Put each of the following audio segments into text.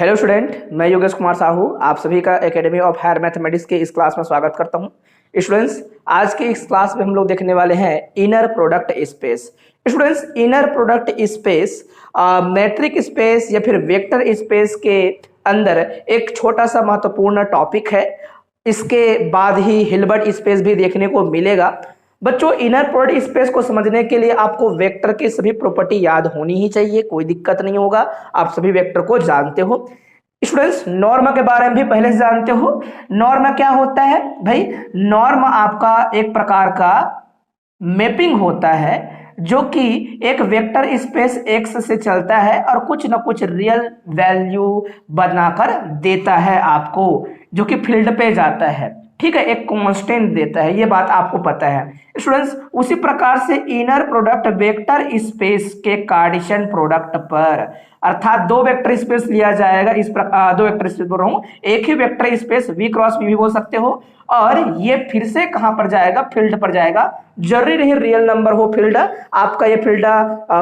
Hello student, मैं योगेश कुमार साहू आप सभी का एकेडमी ऑफ हायर मैथमेटिक्स के इस क्लास में स्वागत करता हूं। स्टूडेंट्स, आज के इस क्लास में हम लोग देखने वाले हैं inner product space. Students, inner product space matric space या फिर वेक्टर स्पेस के अंदर एक छोटा सा महत्वपूर्ण टॉपिक है। इसके बाद ही हिल्बर्ट स्पेस भी देखने को मिलेगा। बच्चों, इनर प्रोडक्ट स्पेस को समझने के लिए आपको वेक्टर की सभी प्रॉपर्टी याद होनी ही चाहिए, कोई दिक्कत नहीं होगा। आप सभी वेक्टर को जानते हो। स्टूडेंट्स, नॉर्म के बारे में भी पहले से जानते हो। नॉर्म क्या होता है भाई? नॉर्म आपका एक प्रकार का मैपिंग होता है जो कि एक वेक्टर स्पेस एक्स से चलता है और कुछ ना कुछ रियल वैल्यू बनाकर देता है आपको, जो कि फील्ड पे जाता है। ठीक है, एक कांस्टेंट देता है, ये बात आपको पता है। स्टूडेंट्स, उसी प्रकार से इनर प्रोडक्ट वेक्टर स्पेस के कार्टेशियन प्रोडक्ट पर, अर्थात दो वेक्टर स्पेस लिया जाएगा। इस प्रकार दो वेक्टर स्पेस बोल रहा हूं, एक ही vector space v cross v भी बोल सकते हो, और ये फिर से कहां पर जाएगा? फील्ड पर जाएगा। जरूरी नहीं रियल नंबर हो फील्ड, आपका ये फील्ड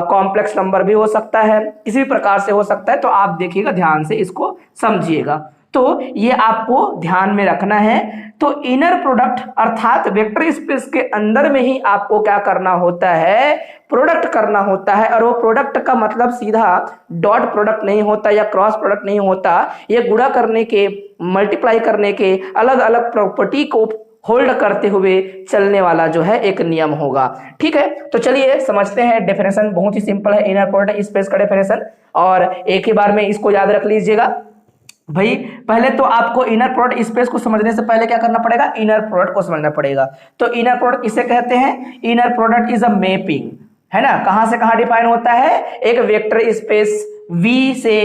कॉम्प्लेक्स नंबर भी हो सकता है, किसी भी प्रकार से हो सकता है। तो आप देखिएगा, ध्यान से इसको समझिएगा, तो ये आपको ध्यान में रखना है। तो इनर प्रोडक्ट अर्थात वेक्टर स्पेस के अंदर में ही आपको क्या करना होता है? प्रोडक्ट करना होता है। और वो प्रोडक्ट का मतलब सीधा डॉट प्रोडक्ट नहीं होता या क्रॉस प्रोडक्ट नहीं होता। ये गुणा करने के, मल्टीप्लाई करने के अलग अलग प्रॉपर्टी को होल्ड करते हुए चलने वाला जो है एक नियम होगा। ठीक है, तो चलिए समझते हैं। डेफिनेशन बहुत ही सिंपल है इनर प्रोडक्ट स्पेस का डेफिनेशन, और एक ही बार में इसको याद रख लीजिएगा भाई। पहले तो आपको इनर प्रोडक्ट स्पेस को समझने से पहले क्या करना पड़ेगा? इनर प्रोडक्ट को समझना पड़ेगा। तो इनर प्रोडक्ट किसे कहते हैं? Inner product is a mapping, है ना। कहां से कहां डिफाइन होता है? एक वेक्टर स्पेस V से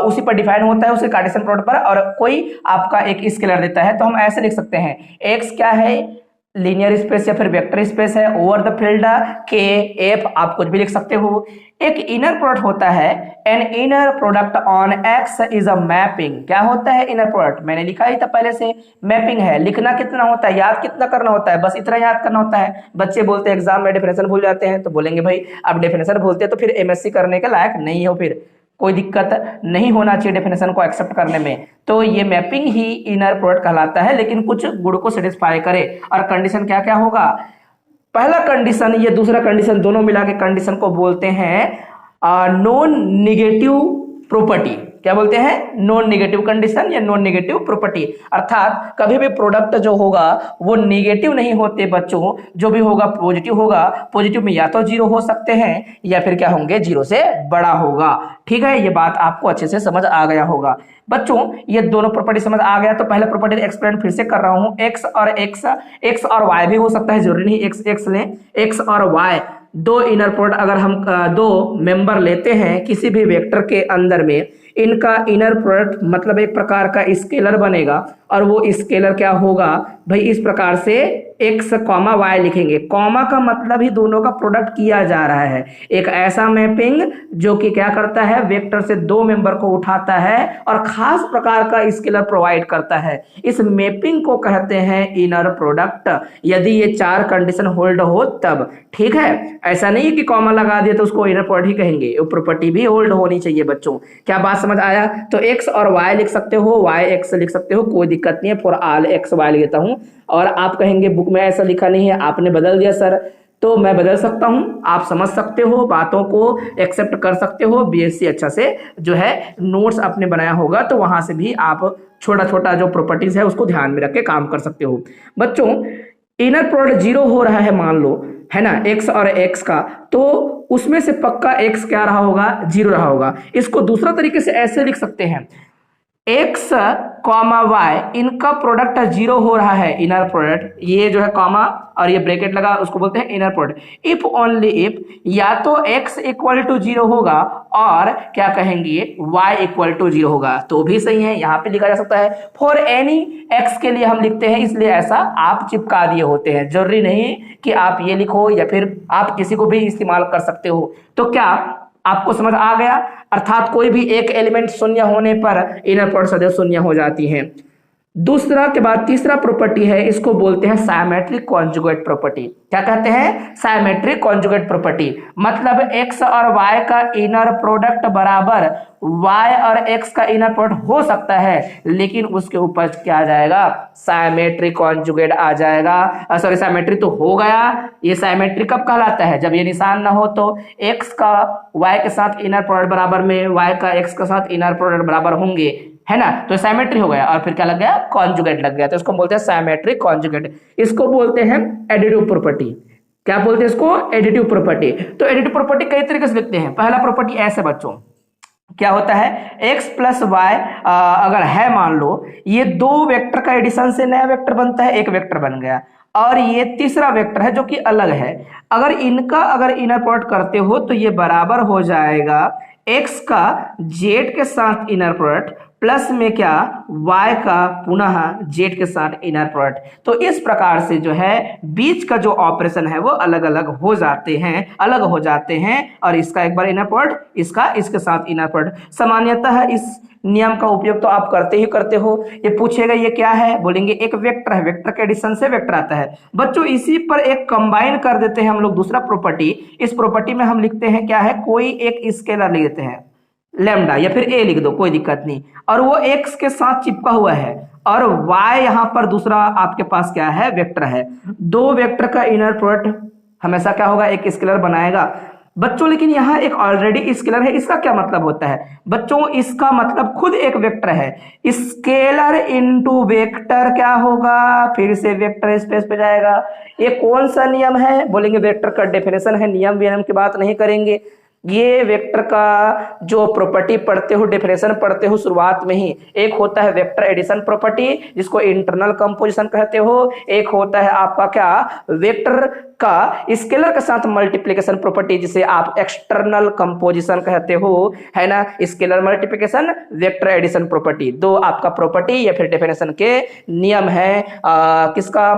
उसी पर डिफाइन होता है, उसके कार्टेशियन प्रोडक्ट पर, और कोई आपका एक स्केलर देता है। तो हम ऐसे लिख सकते हैं, x क्या है? लीनियर स्पेस या फिर वेक्टर स्पेस है ओवर द फील्ड के एफ, आप कुछ भी लिख सकते हो। एक इनर प्रोडक्ट होता है, an inner product on x is a mapping. क्या होता है इनर प्रोडक्ट? मैंने लिखा ही था पहले से, मैपिंग है। लिखना कितना होता है, याद कितना करना होता है? बस इतना याद करना होता है। बच्चे बोलते हैं एग्जाम में डेफिनेशन भूल जाते हैं, तो बोलेंगे भाई आप डेफिनेशन भूलते हैं तो फिर एमएससी करने के लायक नहीं हो। फिर कोई दिक्कत नहीं होना चाहिए डेफिनेशन को एक्सेप्ट करने में। तो ये मैपिंग ही इनर प्रोडक्ट कहलाता है, लेकिन कुछ गुण को सेटिस्फाई करे। और कंडीशन क्या क्या होगा? पहला कंडीशन, ये दूसरा कंडीशन, दोनों मिला के कंडीशन को बोलते हैं नॉन निगेटिव प्रॉपर्टी। क्या बोलते हैं? नॉन निगेटिव कंडीशन या नॉन निगेटिव प्रॉपर्टी। अर्थात कभी भी प्रोडक्ट जो होगा वो निगेटिव नहीं होते बच्चों, जो भी होगा पॉजिटिव होगा। पॉजिटिव में या तो जीरो हो सकते हैं या फिर क्या होंगे? जीरो से बड़ा होगा। ठीक है, ये बात आपको अच्छे से समझ आ गया होगा। बच्चों, ये दोनों प्रॉपर्टी समझ आ गया, तो पहले प्रॉपर्टी एक्सप्लेन फिर से कर रहा हूं। एक्स और वाई भी हो सकता है, जरूरी नहीं एक्स लें। एक्स और वाई दो इनर प्रोडक्ट, अगर हम दो मेंबर लेते हैं किसी भी वेक्टर के अंदर में, इनका इनर प्रोडक्ट मतलब एक प्रकार का स्केलर बनेगा। और वो स्केलर क्या होगा भाई? इस प्रकार से एक्स कॉमा वाई लिखेंगे। कॉमा का मतलब ही दोनों का प्रोडक्ट किया जा रहा है। एक ऐसा मैपिंग जो कि क्या करता है? वेक्टर से दो मेंबर को उठाता है और खास प्रकार का स्केलर प्रोवाइड करता है। इस मैपिंग को कहते हैं इनर प्रोडक्ट, यदि ये चार कंडीशन होल्ड हो तब। ठीक है, ऐसा नहीं है कि कॉमा लगा दिए तो उसको इनर प्रोडक्ट ही कहेंगे, वो प्रॉपर्टी भी होल्ड होनी चाहिए बच्चों। क्या बात समझ आया? तो एक्स और वाई लिख सकते हो, वाई एक्स लिख सकते हो, कोई दिक्कत नहीं है। फॉर ऑल एक्स वाई लेता हूं। और आप कहेंगे बुक में ऐसा लिखा नहीं है, आपने बदल दिया सर, तो मैं बदल सकता हूं। आप समझ सकते हो, बातों को एक्सेप्ट कर सकते हो। बीएससी अच्छा से जो है नोट्स आपने बनाया होगा, तो वहां से भी आप छोटा छोटा जो प्रॉपर्टीज है उसको ध्यान में रख के काम कर सकते हो। बच्चों, इनर प्रोडक्ट जीरो हो रहा है मान लो, है ना, एक्स और एक्स का, तो उसमें से पक्का एक्स क्या रहा होगा? जीरो रहा होगा। इसको दूसरा तरीके से ऐसे लिख सकते हैं, एक्स कॉमा वाई इनका प्रोडक्ट जीरो हो रहा है, इनर प्रोडक्ट, ये जो है कॉमा और ये ब्रैकेट लगा, उसको बोलते हैं inner product. If only if, या तो x इक्वल टू जीरो होगा और क्या कहेंगे? y इक्वल टू जीरो होगा, तो भी सही है, यहाँ पे लिखा जा सकता है। फॉर एनी x के लिए हम लिखते हैं, इसलिए ऐसा आप चिपका दिए होते हैं। जरूरी नहीं कि आप ये लिखो, या फिर आप किसी को भी इस्तेमाल कर सकते हो। तो क्या आपको समझ आ गया? अर्थात कोई भी एक एलिमेंट शून्य होने पर इनर प्रोडक्ट सदैव शून्य हो जाती है। दूसरा के बाद तीसरा प्रॉपर्टी है, इसको बोलते हैं साइमेट्रिक कॉन्जुगेट प्रॉपर्टी। क्या कहते हैं? Symmetric conjugate property. मतलब x और y का इनर प्रोडक्ट बराबर y और x का इनर प्रोडक्ट हो सकता है, लेकिन उसके ऊपर क्या आ जाएगा? साइमेट्रिक कॉन्जुगेट आ जाएगा। सॉरी, साइमेट्रिक तो हो गया। ये साइमेट्रिक कब कहलाता है? जब ये निशान ना हो तो x का y के साथ इनर प्रोडक्ट बराबर में y का x के साथ इनर प्रोडक्ट बराबर होंगे, है ना? तो साइमेट्री हो गया और फिर क्या लग गया? कॉन्जुगेट लग गया। तो इसको बोलते हैं साइमेट्रिक कॉन्जुगेट। इसको बोलते हैं एडिटिव प्रॉपर्टी। क्या बोलते हैं इसको? Additive property. तो एडिटिव प्रॉपर्टी कई तरीके से लिखते हैं। पहला प्रॉपर्टी ऐसे बच्चों, क्या होता है? x प्लस वाई अगर है, मान लो ये दो वेक्टर का एडिशन से नया वेक्टर बनता है, एक वेक्टर बन गया, और ये तीसरा वेक्टर है जो कि अलग है। अगर इनर प्रोडक्ट करते हो तो ये बराबर हो जाएगा x का z के साथ इनर प्रोडक्ट प्लस में क्या? y का पुनः z के साथ इनर प्रोडक्ट। तो इस प्रकार से जो है बीच का जो ऑपरेशन है वो अलग अलग हो जाते हैं, और इसका एक बार इनर प्रोडक्ट, इसका इसके साथ इनर प्रोडक्ट। सामान्यतः इस नियम का उपयोग तो आप करते हो। ये पूछेगा ये क्या है, बोलेंगे एक वेक्टर है, वेक्टर के एडिशन से वेक्टर आता है। बच्चों इसी पर एक कंबाइन कर देते हैं हम लोग दूसरा प्रॉपर्टी। इस प्रॉपर्टी में हम लिखते हैं क्या है? कोई एक स्केलर लिख देते हैं, लैम्डा या फिर a लिख दो, कोई दिक्कत नहीं, और वो x के साथ चिपका हुआ है, और y यहां पर दूसरा आपके पास क्या है? वेक्टर है। दो वेक्टर का इनर प्रोडक्ट हमेशा क्या होगा? एक स्केलर बनाएगा बच्चों। लेकिन यहाँ एक ऑलरेडी स्केलर है, इसका क्या मतलब होता है बच्चों? इसका मतलब खुद एक वेक्टर है। स्केलर इनटू वेक्टर क्या होगा? फिर से वेक्टर स्पेस पे जाएगा। ये कौन सा नियम है? बोलेंगे वेक्टर का डेफिनेशन है, नियम वियम की बात नहीं करेंगे। ये वेक्टर का जो प्रॉपर्टी पढ़ते हो, डेफिनेशन पढ़ते हो शुरुआत में ही, एक होता है वेक्टर एडिशन प्रॉपर्टी जिसको इंटरनल कंपोजिशन कहते हो, एक होता है आपका क्या? वेक्टर का स्केलर के साथ मल्टीप्लिकेशन प्रॉपर्टी जिसे आप एक्सटर्नल कंपोजिशन कहते हो, है ना? Scalar multiplication, vector addition property, दो आपका प्रॉपर्टी या फिर डेफिनेशन के नियम है। किसका?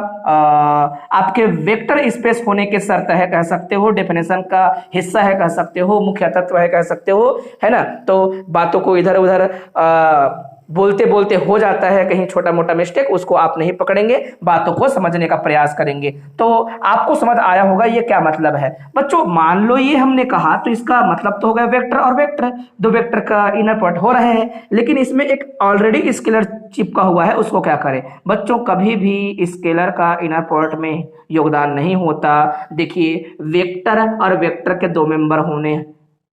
आपके वेक्टर स्पेस होने के शर्त है कह सकते हो, डेफिनेशन का हिस्सा है कह सकते हो, मुख्य तत्व है कह सकते हो, है ना? तो बातों को इधर उधर बोलते बोलते हो जाता है कहीं छोटा मोटा मिस्टेक, उसको आप नहीं पकड़ेंगे, बातों को समझने का प्रयास करेंगे। तो आपको समझ आया होगा ये क्या मतलब है बच्चों। मान लो ये हमने कहा तो इसका मतलब तो हो गया वेक्टर और वेक्टर, दो वेक्टर का इनर प्रोडक्ट हो रहे हैं, लेकिन इसमें एक ऑलरेडी स्केलर चिपका हुआ है, उसको क्या करें बच्चों? कभी भी स्केलर का इनर प्रोडक्ट में योगदान नहीं होता। देखिए वेक्टर और वेक्टर के दो मेंबर होने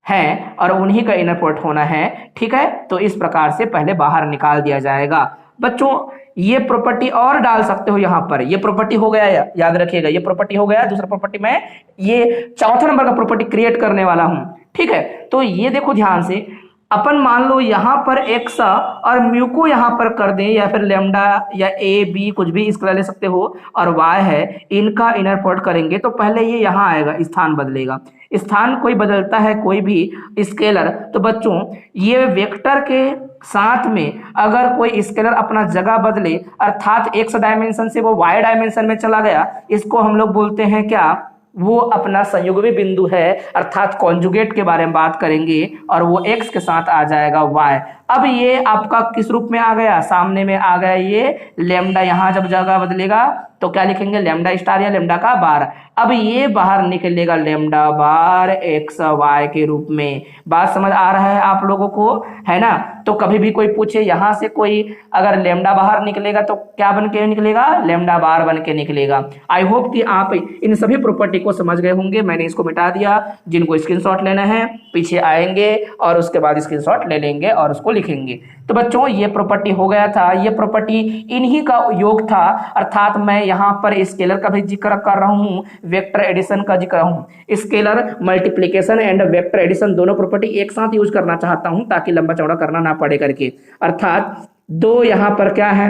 हैं और उन्हीं का इनर प्रोडक्ट होना है, ठीक है? तो इस प्रकार से पहले बाहर निकाल दिया जाएगा। बच्चों ये प्रॉपर्टी और डाल सकते हो यहाँ पर, ये प्रॉपर्टी हो गया, याद रखिएगा ये प्रॉपर्टी हो गया। दूसरा प्रॉपर्टी में ये चौथा नंबर का प्रॉपर्टी क्रिएट करने वाला हूं, ठीक है? तो ये देखो ध्यान से, अपन मान लो यहाँ पर x और म्यू को यहाँ पर कर दें, या फिर लेमडा या a b कुछ भी इसका ले सकते हो, और y है, इनका इनर प्रोडक्ट करेंगे तो पहले ये यहाँ आएगा, स्थान बदलेगा। स्थान कोई बदलता है कोई भी स्केलर, तो बच्चों ये वेक्टर के साथ में अगर कोई स्केलर अपना जगह बदले, अर्थात x डायमेंशन से वो y डायमेंशन में चला गया, इसको हम लोग बोलते हैं क्या? वो अपना संयुग्मी बिंदु है, अर्थात कॉन्जुगेट के बारे में बात करेंगे, और वो x के साथ आ जाएगा y। अब ये आपका किस रूप में आ गया? सामने में आ गया ये लेमडा। यहाँ जब जगह बदलेगा तो क्या लिखेंगे? लेमडा स्टार या लेमडा का बार। अब ये बाहर निकलेगा लेमडा बार एक्स वाई के रूप में। बात समझ आ रहा है आप लोगों को, है ना? तो कभी भी कोई पूछे यहाँ से कोई अगर लेमडा बाहर निकलेगा तो क्या बन के निकलेगा? लेमडा बार बन के निकलेगा। आई होप कि आप इन सभी प्रॉपर्टी को समझ गए होंगे। मैंने इसको मिटा दिया, जिनको स्क्रीनशॉट लेना है पीछे आएंगे और उसके बाद स्क्रीनशॉट ले लेंगे और उसको लिखेंगे। तो बच्चों ये प्रॉपर्टी हो गया था, ये प्रॉपर्टी इन्हीं का योग था, अर्थात मैं यहाँ पर स्केलर का भी जिक्र कर रहा हूँ, वेक्टर एडिशन का जिक्र हूँ। Scalar multiplication and vector addition दोनों प्रॉपर्टी एक साथ यूज करना चाहता हूँ ताकि लंबा चौड़ा करना ना पड़े करके। अर्थात दो यहाँ पर क्या है?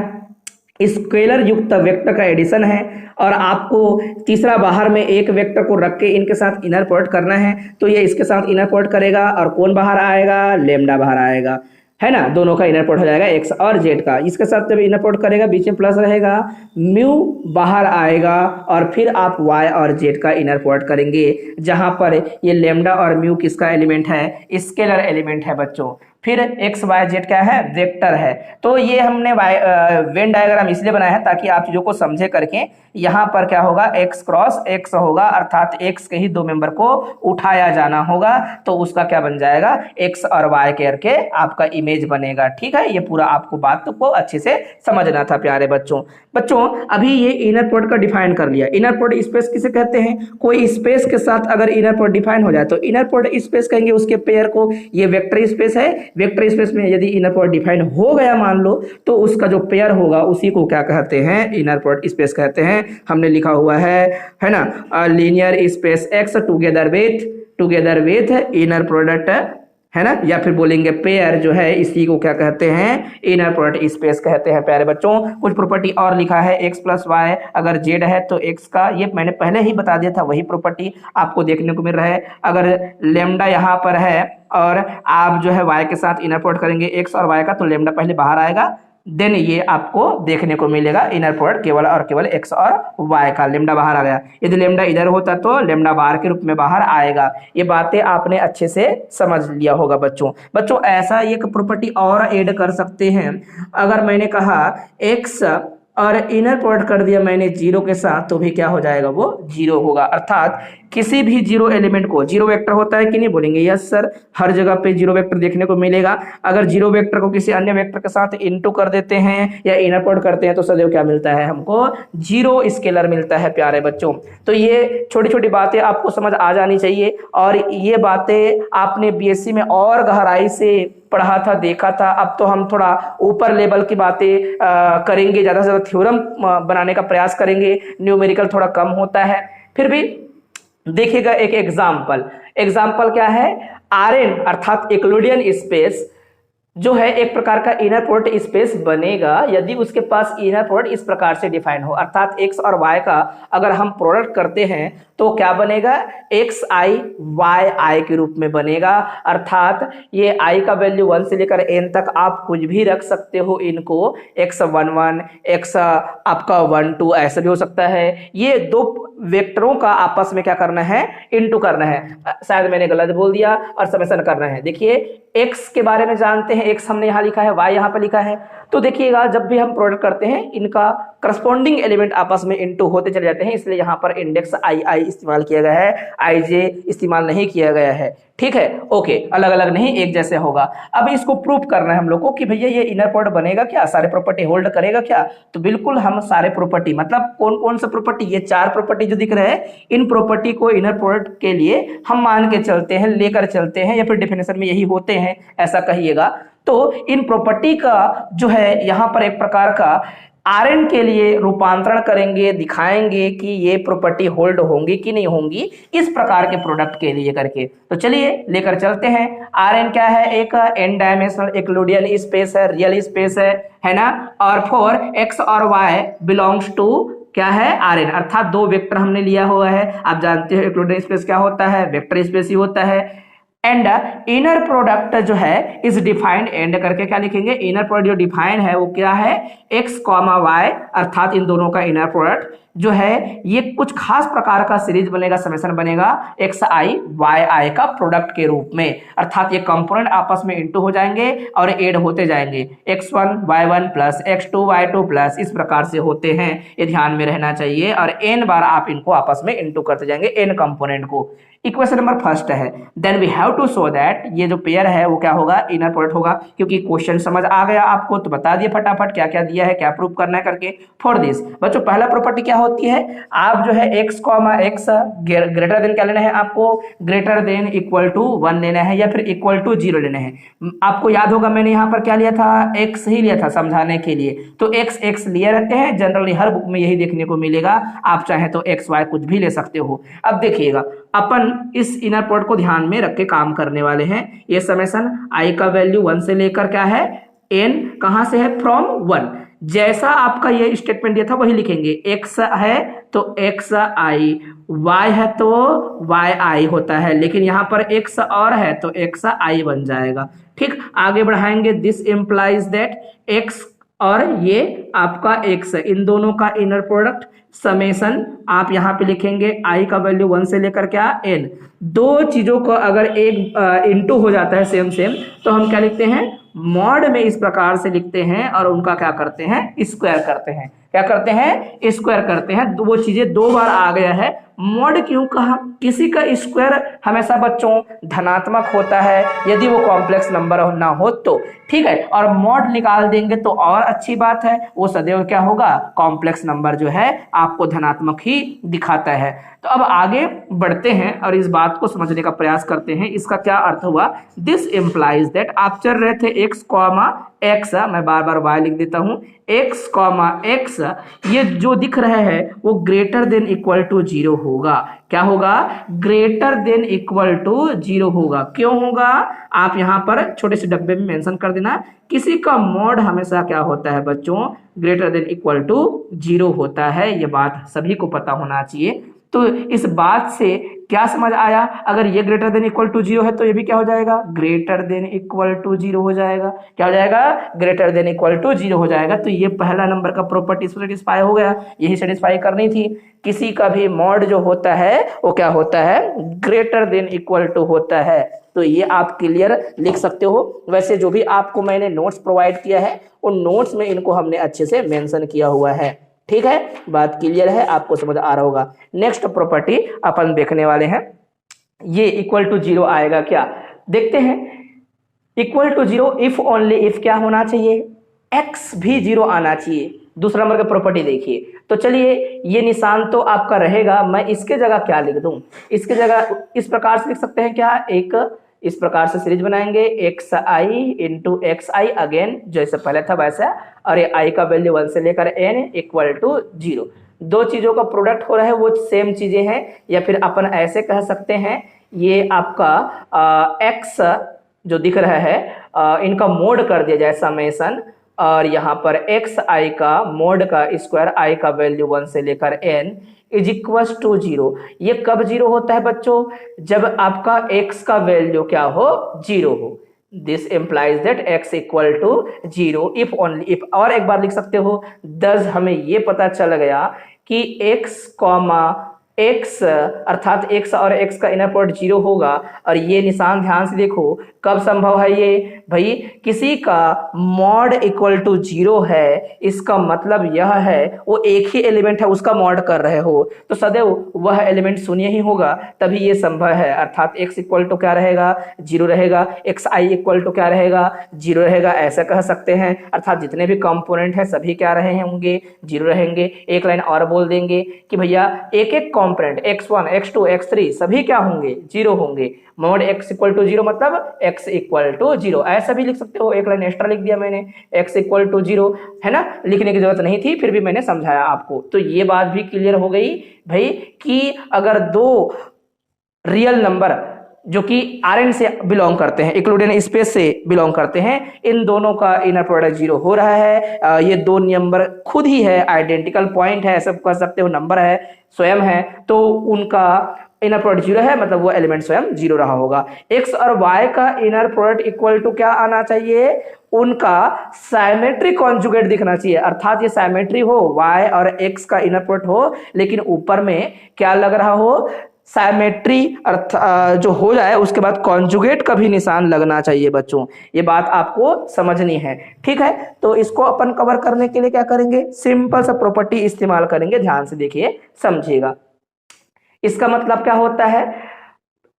स्केलर युक्त वेक्टर का एडिशन है, और आपको तीसरा बाहर में एक वेक्टर को रख के इनके साथ इनर प्रोडक्ट करना है, तो ये इसके साथ इनर प्रोडक्ट करेगा और कौन बाहर आएगा? लेमडा बाहर आएगा, है ना? दोनों का इनर प्रोडक्ट हो जाएगा एक्स और जेड का। इसके साथ जब इनर प्रोडक्ट करेगा बीच में प्लस रहेगा, म्यू बाहर आएगा, और फिर आप वाई और जेड का इनर प्रोडक्ट करेंगे, जहां पर ये लेमडा और म्यू किसका एलिमेंट है? स्केलर एलिमेंट है बच्चों। फिर एक्स वाई जेड क्या है, वेक्टर है। तो ये हमने वेन डायग्राम इसलिए बनाया है ताकि आप चीजों को समझे करके। यहाँ पर क्या होगा, एक्स क्रॉस एक्स होगा, अर्थात एक्स के ही दो मेंबर को उठाया जाना होगा, तो उसका क्या बन जाएगा, एक्स और वाई करके आपका इमेज बनेगा। ठीक है, ये पूरा आपको बात को अच्छे से समझना था प्यारे बच्चों। अभी ये इनर प्रोडक्ट का डिफाइन कर लिया। इनर प्रोडक्ट स्पेस किसे कहते हैं, कोई स्पेस के साथ अगर इनर प्रोडक्ट डिफाइन हो जाए तो इनर प्रोडक्ट स्पेस कहेंगे उसके पेयर को। ये वेक्टर स्पेस है, वेक्टर स्पेस में यदि इनर प्रोडक्ट डिफाइन हो गया मान लो, तो उसका जो पेयर होगा उसी को क्या कहते हैं, इनर प्रोडक्ट स्पेस कहते हैं। हमने लिखा हुआ है ना, linear space x together with inner product, है ना, या फिर बोलेंगे पेयर जो है इसी को क्या कहते हैं, इनर प्रोडक्ट स्पेस कहते हैं प्यारे बच्चों। कुछ प्रॉपर्टी और लिखा है, एक्स प्लस वाई अगर जेड है तो एक्स का, ये मैंने पहले ही बता दिया था, वही प्रॉपर्टी आपको देखने को मिल रहा है। अगर लेमडा यहाँ पर है और आप जो है वाई के साथ इनर प्रोडक्ट करेंगे एक्स और वाई का, तो लेमडा पहले बाहर आएगा, देन ये आपको देखने को मिलेगा इनर प्रोडक्ट केवल और केवल एक्स और वाई का। लेमडा बाहर आ गया, यदि लेमडा इधर होता तो लेमडा बाहर के रूप में बाहर आएगा। ये बातें आपने अच्छे से समझ लिया होगा बच्चों। ऐसा एक प्रॉपर्टी और ऐड कर सकते हैं, अगर मैंने कहा एक्स और इनर प्रोडक्ट कर दिया मैंने जीरो के साथ, तो भी क्या हो जाएगा, वो जीरो होगा। अर्थात किसी भी जीरो एलिमेंट को, जीरो वेक्टर होता है कि नहीं, बोलेंगे यस सर, हर जगह पे जीरो वेक्टर देखने को मिलेगा। अगर जीरो वेक्टर को किसी अन्य वेक्टर के साथ इनटू कर देते हैं या इनर प्रोडक्ट करते हैं तो सदैव क्या मिलता है, हमको जीरो स्केलर मिलता है प्यारे बच्चों। तो ये छोटी छोटी बातें आपको समझ आ जानी चाहिए, और ये बातें आपने बीएससी में और गहराई से पढ़ा था, देखा था। अब तो हम थोड़ा ऊपर लेवल की बातें करेंगे, ज्यादा से ज्यादा थ्योरम बनाने का प्रयास करेंगे, न्यूमेरिकल थोड़ा कम होता है। फिर भी देखिएगा एक एग्जाम्पल क्या है, आरएन अर्थात यूक्लिडियन स्पेस जो है एक प्रकार का इनर प्रोडक्ट स्पेस बनेगा यदि उसके पास इनर प्रोडक्ट इस प्रकार से डिफाइन हो। अर्थात एक्स और वाई का अगर हम प्रोडक्ट करते हैं तो क्या बनेगा, एक्स आई वाई आई के रूप में बनेगा। अर्थात ये आई का वैल्यू 1 से लेकर n तक आप कुछ भी रख सकते हो, इनको x11 x आपका 12 ऐसा भी हो सकता है। ये दो वेक्टरों का आपस में क्या करना है, इनटू करना है। शायद मैंने गलत बोल दिया, और समेशन करना है। देखिए x के बारे में जानते हैं, x हमने यहाँ लिखा है, y यहाँ पे लिखा है। तो देखिएगा जब भी हम प्रोडक्ट करते हैं इनका करस्पॉन्डिंग एलिमेंट आपस में इनटू होते चले जाते हैं, इसलिए यहाँ पर इंडेक्स आई इस्तेमाल किया गया है, आई जे इस्तेमाल नहीं किया गया है। ठीक है, ओके, अलग अलग नहीं, एक जैसे होगा। अब इसको प्रूफ करना है हम लोग को कि भैया ये इनर प्रोडक्ट बनेगा क्या, सारे प्रॉपर्टी होल्ड करेगा क्या। तो बिल्कुल हम सारे प्रॉपर्टी, मतलब कौन कौन सा प्रॉपर्टी, ये 4 प्रॉपर्टी जो दिख रहे हैं, इन प्रॉपर्टी को इनर प्रोडक्ट के लिए हम मान के चलते हैं, लेकर चलते हैं, या फिर डेफिनेशन में यही होते हैं ऐसा कहिएगा। तो इन प्रॉपर्टी का जो है यहाँ पर एक प्रकार का आरएन के लिए रूपांतरण करेंगे, दिखाएंगे कि ये प्रॉपर्टी होल्ड होंगी कि नहीं होंगी इस प्रकार के प्रोडक्ट के लिए करके। तो चलिए लेकर चलते हैं। आरएन क्या है, एक एन डायमेंशनल यूक्लिडियन स्पेस है, रियल स्पेस है ना, और फॉर एक्स और वाई बिलोंग्स टू क्या है, आरएन, अर्थात दो वेक्टर हमने लिया हुआ है। आप जानते हो यूक्लिडियन स्पेस क्या होता है, वेक्टर स्पेस ही होता है। एंड इनर प्रोडक्ट जो है इज डिफाइंड, एंड करके क्या लिखेंगे, इनर प्रोडक्ट जो डिफाइंड है वो क्या है, एक्स कॉमा वाई, अर्थात इन दोनों का इनर प्रोडक्ट जो है ये कुछ खास प्रकार का सीरीज बनेगा, समेशन बनेगा एक्स आई वाई आई का प्रोडक्ट के रूप में। अर्थात ये कंपोनेंट आपस में इनटू हो जाएंगे और ऐड होते जाएंगे, x1 y1 plus x2 y2 plus, इस प्रकार से होते हैं, ये ध्यान में रहना चाहिए। और n बार आप इनको आपस में इनटू करते जाएंगे n कंपोनेंट को। इक्वेशन नंबर फर्स्ट है, then we have to show that ये जो पेयर है वो क्या होगा, इनर प्रोडक्ट होगा। क्योंकि क्वेश्चन समझ आ गया आपको तो बता दिए फटाफट क्या क्या दिया है, क्या प्रूव करना है करके। फॉर दिस बच्चों पहला प्रॉपर्टी क्या होती है, आप जो है x comma x greater than क्या लेना है आपको, ग्रेटर देन इक्वल टू 1 लेना है, या फिर इक्वल टू 0 लेना है। आपको याद होगा मैंने यहाँ पर क्या लिया था, x ही लिया था समझाने के लिए। तो x लिए रहते हैं, जनरली हर बुक में यही देखने को मिलेगा, आप चाहे तो x y कुछ भी ले सकते हो। अब देखिएगा अपन इस इनर प्रोडक्ट को ध्यान में रख के काम करने वाले हैं। ये समेशन i का वैल्यू 1 से लेकर क्या है, n कहां से है, फ्रॉम 1। जैसा आपका ये स्टेटमेंट दिया था वही लिखेंगे, x है तो x i, y है तो y i होता है, लेकिन यहाँ पर x और है तो x i बन जाएगा। ठीक, आगे बढ़ाएंगे, दिस इंप्लाइज दैट x और ये आपका x, इन दोनों का इनर प्रोडक्ट समेसन आप यहाँ पे लिखेंगे i का वैल्यू 1 से लेकर क्या n, दो चीजों को अगर एक इंटू हो जाता है सेम सेम तो हम क्या लिखते हैं, मॉड में इस प्रकार से लिखते हैं और उनका क्या करते हैं, स्क्वायर करते हैं। क्या करते हैं, स्क्वायर करते हैं। वो चीजें दो बार आ गया है। मॉड क्यों कहा, किसी का स्क्वायर हमेशा बच्चों धनात्मक होता है यदि वो कॉम्प्लेक्स नंबर ना हो तो, ठीक है, और मॉड निकाल देंगे तो और अच्छी बात है, वो सदैव क्या होगा, कॉम्प्लेक्स नंबर जो है आपको धनात्मक ही दिखाता है। तो अब आगे बढ़ते हैं और इस बात को समझने का प्रयास करते हैं। इसका क्या अर्थ हुआ, दिस इंप्लाइज दैट, आप चल रहे थे x कॉमा x, मैं बार बार y लिख देता हूं, x कॉमा x, ये जो दिख रहा है वो ग्रेटर देन इक्वल टू 0 होगा। क्या होगा, ग्रेटर देन इक्वल टू 0 होगा। क्यों होगा, आप यहां पर छोटे से डब्बे में मेंशन कर देना, किसी का मॉड हमेशा क्या होता है बच्चों, ग्रेटर देन इक्वल टू 0 होता है। ये बात सभी को पता होना चाहिए। तो इस बात से क्या समझ आया, अगर ये ग्रेटर देन इक्वल टू 0 है तो ये भी क्या हो जाएगा, ग्रेटर देन इक्वल टू 0 हो जाएगा। क्या हो जाएगा, ग्रेटर देन इक्वल टू 0 हो जाएगा। तो ये पहला नंबर का प्रॉपर्टी सेटिस्फाई हो गया, यही सेटिस्फाई करनी थी। किसी का भी मॉड जो होता है वो क्या होता है, ग्रेटर देन इक्वल टू होता है। तो ये आप क्लियर लिख सकते हो। वैसे जो भी आपको मैंने नोट्स प्रोवाइड किया है उन नोट्स में इनको हमने अच्छे से मेंशन किया हुआ है। ठीक है, बात क्लियर है, आपको समझ आ रहा होगा। नेक्स्ट प्रॉपर्टी अपन देखने वाले हैं, ये इक्वल टू 0 आएगा क्या, देखते हैं। Equal to 0 if only if क्या होना चाहिए, x भी 0 आना चाहिए। दूसरा नंबर का प्रॉपर्टी देखिए। तो चलिए ये निशान तो आपका रहेगा, मैं इसके जगह क्या लिख दूं, इसके जगह इस प्रकार से लिख सकते हैं क्या, एक इस प्रकार से सीरीज बनाएंगे, एक्स आई इंटू एक्स आई, अगेन जैसे पहले था वैसा, और ये आई का वैल्यू 1 से लेकर n इक्वल टू 0। दो चीजों का प्रोडक्ट हो रहा है, वो सेम चीजें हैं, या फिर अपन ऐसे कह सकते हैं ये आपका x जो दिख रहा है इनका मोड कर दिया जाए समेसन, और यहाँ पर एक्स आई का मोड का स्क्वायर आई का वैल्यू 1 से लेकर n इज इक्वल टू 0। ये कब 0 होता है बच्चों, जब आपका x का वैल्यू क्या हो, 0 हो। This implies that x equal to 0 if only if. और एक बार लिख सकते हो, दस हमें ये पता चल गया कि x कॉमा x अर्थात x और x का इनर प्रोडक्ट 0 होगा। और ये निशान ध्यान से देखो, कब संभव है ये भाई, किसी का मॉड इक्वल टू 0 है, इसका मतलब यह है वो एक ही एलिमेंट है उसका मॉड कर रहे हो, तो सदैव वह एलिमेंट शून्य ही होगा, तभी ये संभव है। अर्थात x इक्वल टू क्या रहेगा, 0 रहेगा, एक्स आई इक्वल टू क्या रहेगा, 0 रहेगा, ऐसा कह सकते हैं। अर्थात जितने भी कंपोनेंट है सभी क्या रहे होंगे, 0 रहेंगे। एक लाइन और बोल देंगे कि भैया एक एक कंपोनेंट x1 x2 x3 सभी क्या होंगे, 0 होंगे। मॉड x इक्वल टू 0 मतलब x इक्वल टू 0, ऐसा भी लिख सकते हो। एक लाइन एक्स्ट्रा लिख दिया मैंने, x इक्वल टू 0 है ना, लिखने की जरूरत नहीं थी, फिर भी मैंने समझाया आपको। तो ये बात भी क्लियर हो गई भाई कि अगर दो रियल नंबर जो कि Rn से बिलोंग करते हैं, यूक्लिडियन स्पेस से बिलोंग करते हैं, इन दोनों का इनर प्रोडक्ट 0 हो रहा है। ये दो नंबर खुद ही है, आइडेंटिकल पॉइंट है, सब कह सकते हो, नंबर है, स्वयं है, तो उनका इनर प्रोडक्ट 0 है, मतलब वो एलिमेंट स्वयं 0 रहा होगा। x और y का इनर प्रोडक्ट इक्वल टू क्या आना चाहिए, उनका साइमेट्री कॉन्जुगेट दिखना चाहिए। अर्थात ये साइमेट्री हो, y और x का इनर प्रोडक्ट हो, लेकिन ऊपर में क्या लग रहा हो, साइमेट्री अर्थ जो हो जाए उसके बाद कॉन्जुगेट का भी निशान लगना चाहिए बच्चों। ये बात आपको समझनी है, ठीक है। तो इसको अपन कवर करने के लिए क्या करेंगे, सिंपल सा प्रॉपर्टी इस्तेमाल करेंगे, ध्यान से देखिए समझिएगा। इसका मतलब क्या होता है,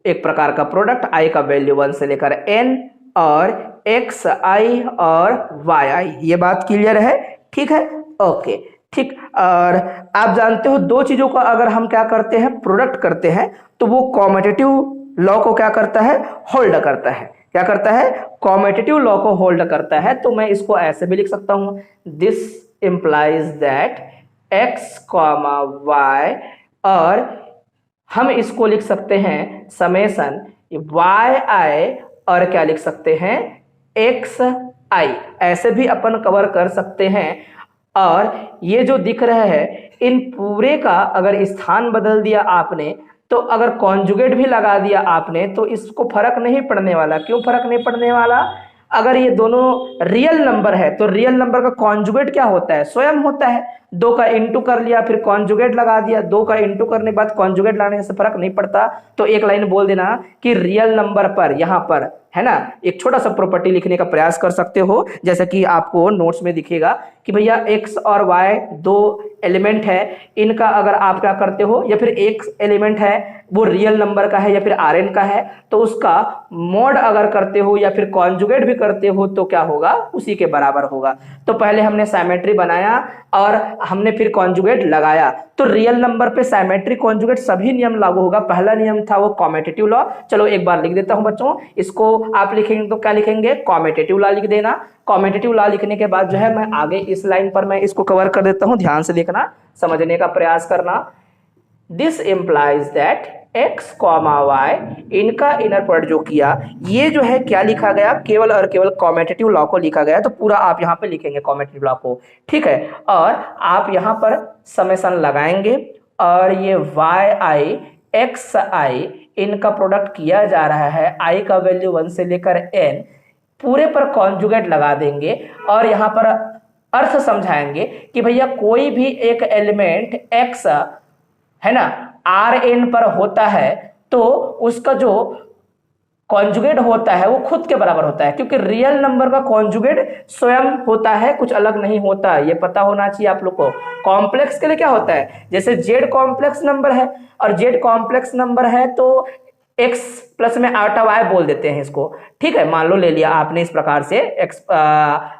एक प्रकार का प्रोडक्ट i का वैल्यू 1 से लेकर n और x i और y i, ये बात क्लियर है, ठीक है, ओके, ठीक। और आप जानते हो दो चीजों का अगर हम क्या करते हैं, प्रोडक्ट करते हैं, तो वो कॉम्यूटेटिव लॉ को क्या करता है, होल्ड करता है। क्या करता है, कॉम्यूटेटिव लॉ को होल्ड करता है। तो मैं इसको ऐसे भी लिख सकता हूं, this implies that x comma y, और हम इसको लिख सकते हैं समेसन y i, और क्या लिख सकते हैं, x i, ऐसे भी अपन कवर कर सकते हैं। और ये जो दिख रहा है, इन पूरे का अगर स्थान बदल दिया आपने, तो अगर कॉन्जुगेट भी लगा दिया आपने, तो इसको फर्क नहीं पड़ने वाला। क्यों फर्क नहीं पड़ने वाला, अगर ये दोनों रियल नंबर है तो रियल नंबर का कॉन्जुगेट क्या होता है, स्वयं होता है। 2 का इंटू कर लिया फिर कॉन्जुगेट लगा दिया, 2 का इंटू करने के बाद कॉन्जुगेट लगाने से फर्क नहीं पड़ता। तो एक लाइन बोल देना कि रियल नंबर पर यहाँ पर, है ना, एक छोटा सा प्रॉपर्टी लिखने का प्रयास कर सकते हो, जैसा कि आपको नोट्स में दिखेगा कि भैया x और y दो एलिमेंट है, इनका अगर आप क्या करते हो, या फिर एक एलिमेंट है वो रियल नंबर का है या फिर Rn का है, तो उसका मॉड अगर करते हो या फिर कॉन्जुगेट भी करते हो तो क्या होगा, उसी के बराबर होगा। तो पहले हमने साइमेट्री बनाया और हमने फिर कॉन्जुगेट लगाया, तो रियल नंबर पे साइमेट्री कॉन्जुगेट सभी नियम लागू होगा। पहला नियम था वो कॉमेटेटिव लॉ। चलो एक बार लिख देता हूं बच्चों, इसको आप लिखेंगे तो क्या लिखेंगे, कॉमेटेटिव लॉ लिख देना। कॉमेटेटिव लॉ लिखने के बाद जो है मैं आगे इस लाइन पर मैं इसको कवर कर देता हूं, ध्यान से देखना, समझने का प्रयास करना। This implies that x, y इनका इनर प्रोडक्ट जो किया, ये जो है क्या लिखा गया, केवल और केवल कॉमेटेटिव लॉ को लिखा गया। तो पूरा आप यहाँ पे लिखेंगे कॉमेटेटिव लॉ को, ठीक है। और आप यहाँ पर समेसन लगाएंगे और ये yi xi इनका प्रोडक्ट किया जा रहा है, i का वैल्यू 1 से लेकर n, पूरे पर कॉन्जुगेट लगा देंगे और यहाँ पर अर्थ समझाएंगे कि भैया कोई भी एक एलिमेंट x है ना Rn पर होता है तो उसका जो कॉन्जुगेट होता है वो खुद के बराबर होता है, क्योंकि रियल नंबर का कॉन्जुगेट स्वयं होता है, कुछ अलग नहीं होता। ये पता होना चाहिए आप लोग को। कॉम्प्लेक्स के लिए क्या होता है, जैसे z कॉम्प्लेक्स नंबर है और z कॉम्प्लेक्स नंबर है तो x प्लस में आयोटा y बोल देते हैं इसको, ठीक है। मान लो ले लिया आपने इस प्रकार से x,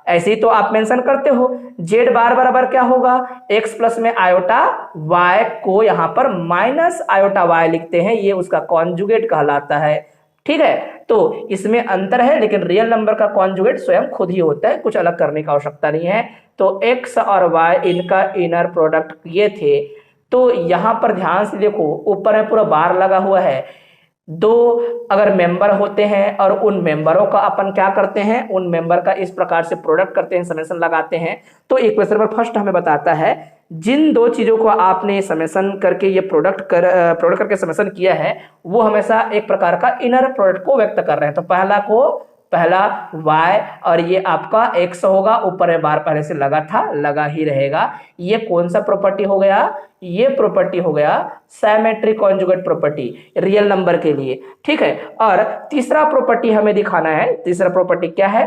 ऐसे ही तो आप मेंशन करते हो, z बार बराबर क्या होगा, x प्लस में आयोटा y को यहाँ पर माइनस आयोटा y लिखते हैं, ये उसका कॉन्जुगेट कहलाता है, ठीक है। तो इसमें अंतर है, लेकिन रियल नंबर का कॉन्जुगेट स्वयं खुद ही होता है, कुछ अलग करने का आवश्यकता नहीं है। तो x और y इनका इनर प्रोडक्ट ये थे। तो यहां पर ध्यान से देखो, ऊपर में पूरा बार लगा हुआ है, दो अगर मेंबर होते हैं और उन मेंबरों का अपन क्या करते हैं, उन मेंबर का इस प्रकार से प्रोडक्ट करते हैं, समेशन लगाते हैं। तो इक्वेशन नंबर फर्स्ट हमें बताता है जिन दो चीजों को आपने समेशन करके ये प्रोडक्ट करके समेशन किया है वो हमेशा एक प्रकार का इनर प्रोडक्ट को व्यक्त कर रहे हैं। तो पहला y और ये आपका x होगा, ऊपर में बार पहले से लगा था, लगा ही रहेगा। ये कौन सा प्रॉपर्टी हो गया, ये प्रॉपर्टी हो गया symmetric conjugate property real number के लिए, ठीक है। और तीसरा प्रॉपर्टी हमें दिखाना है। तीसरा प्रॉपर्टी क्या है,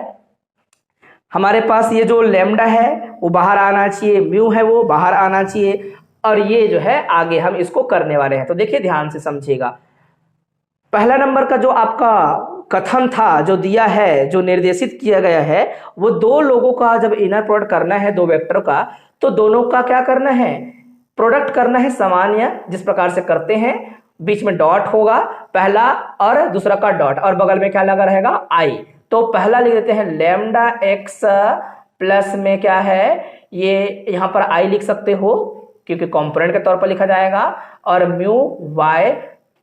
हमारे पास ये जो लैम्डा है वो बाहर आना चाहिए, म्यू है वो बाहर आना चाहिए, और ये जो है आगे हम इसको करने वाले हैं। तो देखिए ध्यान से समझिएगा, पहला नंबर का जो आपका कथन था, जो दिया है, जो निर्देशित किया गया है, वो दो लोगों का जब इनर प्रोडक्ट करना है, दो वेक्टर का, तो दोनों का क्या करना है, प्रोडक्ट करना है सामान्य, जिस प्रकार से करते हैं। बीच में डॉट होगा, पहला और दूसरा का डॉट, और बगल में क्या लगा रहेगा, आई। तो पहला लिख देते हैं लैम्डा एक्स प्लस में क्या है, ये यहाँ पर आई लिख सकते हो क्योंकि कंपोनेंट के तौर पर लिखा जाएगा, और म्यू वाई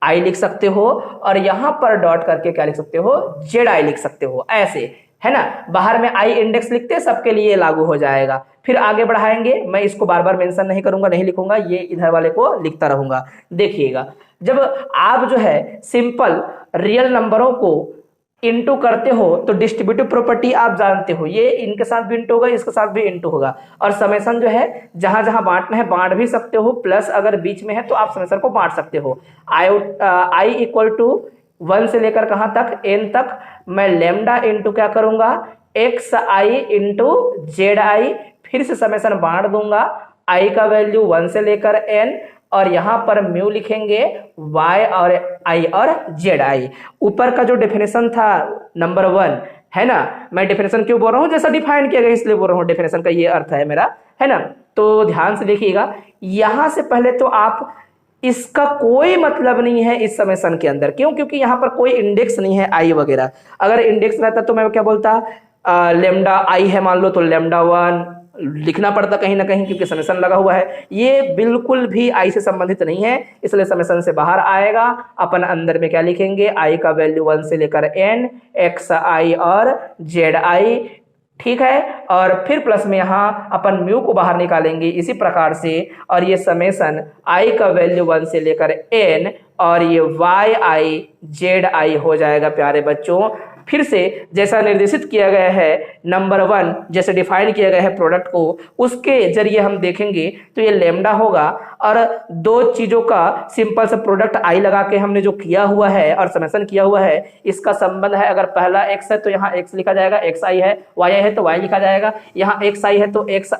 आई लिख सकते हो, और यहां पर डॉट करके क्या लिख सकते हो, जेड आई लिख सकते हो, ऐसे, है ना। बाहर में आई इंडेक्स लिखते हैं, सबके लिए लागू हो जाएगा। फिर आगे बढ़ाएंगे, मैं इसको बार बार मेंशन नहीं करूंगा, नहीं लिखूंगा, ये इधर वाले को लिखता रहूंगा। देखिएगा, जब आप जो है सिंपल रियल नंबरों को इंटू करते हो तो डिस्ट्रीब्यूटिव प्रॉपर्टी आप जानते हो, ये इनके साथ भी इंटू होगा, इसके साथ भी इंटू होगा। और समेशन जो है जहां जहां बांटना है बांट भी सकते हो, प्लस अगर बीच में है तो आप समेशन को बांट सकते हो। आई इक्वल टू 1 से लेकर कहां तक, n तक। मैं लेमडा इंटू क्या करूंगा, x I into Z I, फिर से समेशन बांट दूंगा, आई का वैल्यू 1 से लेकर n, और यहां पर म्यू लिखेंगे y और i और zi। ऊपर का जो डेफिनेशन था नंबर 1, है ना, मैं डेफिनेशन क्यों बोल रहा हूं, जैसा डिफाइन किया गया इसलिए बोल रहा हूं, डेफिनेशन का ये अर्थ है मेरा, है ना। तो ध्यान से देखिएगा, यहां से पहले तो आप इसका कोई मतलब नहीं है इस समेशन के अंदर, क्यों, क्योंकि यहां पर कोई इंडेक्स नहीं है आई वगैरह। अगर इंडेक्स रहता तो मैं क्या बोलता, लेमडा आई है मान लो तो लेमडा 1 लिखना पड़ता कहीं ना कहीं, क्योंकि समेशन लगा हुआ है। ये बिल्कुल भी आई से संबंधित नहीं है, इसलिए समेशन से बाहर आएगा। अपन अंदर में क्या लिखेंगे, आई का वैल्यू 1 से लेकर n, एक्स आई और जेड आई, ठीक है। और फिर प्लस में यहाँ अपन म्यू को बाहर निकालेंगे इसी प्रकार से, और ये समेशन आई का वैल्यू 1 से लेकर n और ये वाई आई जेड आई हो जाएगा प्यारे बच्चों। फिर से जैसा निर्देशित किया गया है नंबर 1 जैसे डिफाइन किया गया है प्रोडक्ट को, उसके जरिए हम देखेंगे तो ये लेमडा होगा और दो चीजों का सिंपल सा प्रोडक्ट आई लगा के हमने जो किया हुआ है और समेशन किया हुआ है, इसका संबंध है अगर पहला x है तो यहाँ x लिखा जाएगा, xi है, y है तो y लिखा जाएगा, यहाँ xi है तो x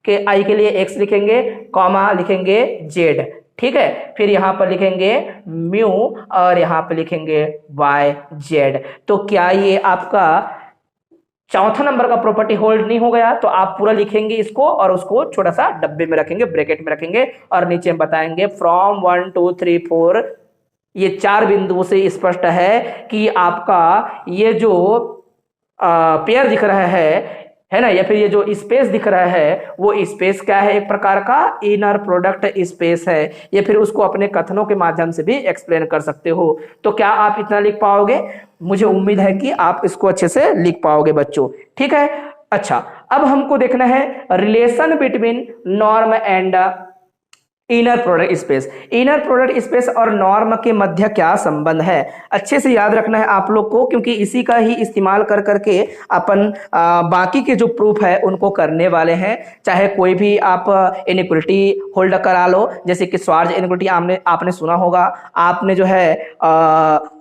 के i के लिए x लिखेंगे, कॉमा लिखेंगे z, ठीक है। फिर यहाँ पर लिखेंगे म्यू और यहाँ पर लिखेंगे वाई जेड। तो क्या ये आपका चौथा नंबर का प्रॉपर्टी होल्ड नहीं हो गया? तो आप पूरा लिखेंगे इसको और उसको छोटा सा डब्बे में रखेंगे, ब्रैकेट में रखेंगे और नीचे हम बताएंगे फ्रॉम 1 2 3 4 ये 4 बिंदुओं से स्पष्ट है कि आपका ये जो पेयर दिख रहा है ना, या फिर ये जो स्पेस दिख रहा है वो स्पेस क्या है? एक प्रकार का इनर प्रोडक्ट स्पेस है, या फिर उसको अपने कथनों के माध्यम से भी एक्सप्लेन कर सकते हो। तो क्या आप इतना लिख पाओगे? मुझे उम्मीद है कि आप इसको अच्छे से लिख पाओगे बच्चों, ठीक है। अच्छा, अब हमको देखना है relation between norm and inner product space. Inner product space और नॉर्म के मध्य क्या संबंध है, अच्छे से याद रखना है आप लोग को, क्योंकि इसी का ही इस्तेमाल कर करके अपन बाकी के जो प्रूफ है उनको करने वाले हैं। चाहे कोई भी आप इनइक्वलिटी होल्ड करा लो, जैसे कि स्वार्ज इनइक्वलिटी आपने सुना होगा, आपने जो है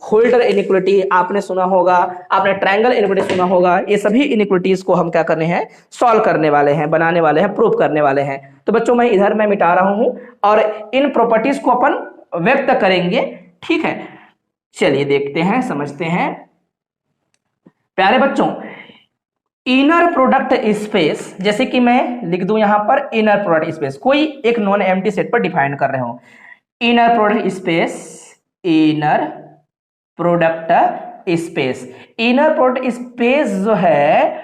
होल्डर इनइक्वलिटी आपने सुना होगा, आपने ट्रायंगल इनइक्वलिटी सुना होगा। ये सभी इनइक्वलिटीज को हम क्या करने हैं? सॉल्व करने वाले हैं, बनाने वाले हैं, प्रूफ करने वाले हैं। तो बच्चों मैं इधर मैं मिटा रहा हूं और इन प्रॉपर्टीज को अपन व्यक्त करेंगे, ठीक है। चलिए देखते हैं, समझते हैं। प्यारे बच्चों, इनर प्रोडक्ट स्पेस, जैसे कि मैं लिख दूं यहां पर इनर प्रोडक्ट स्पेस, कोई एक नॉन एम्प्टी सेट पर डिफाइन कर रहे हो। Inner product space, inner product space, inner product space जो है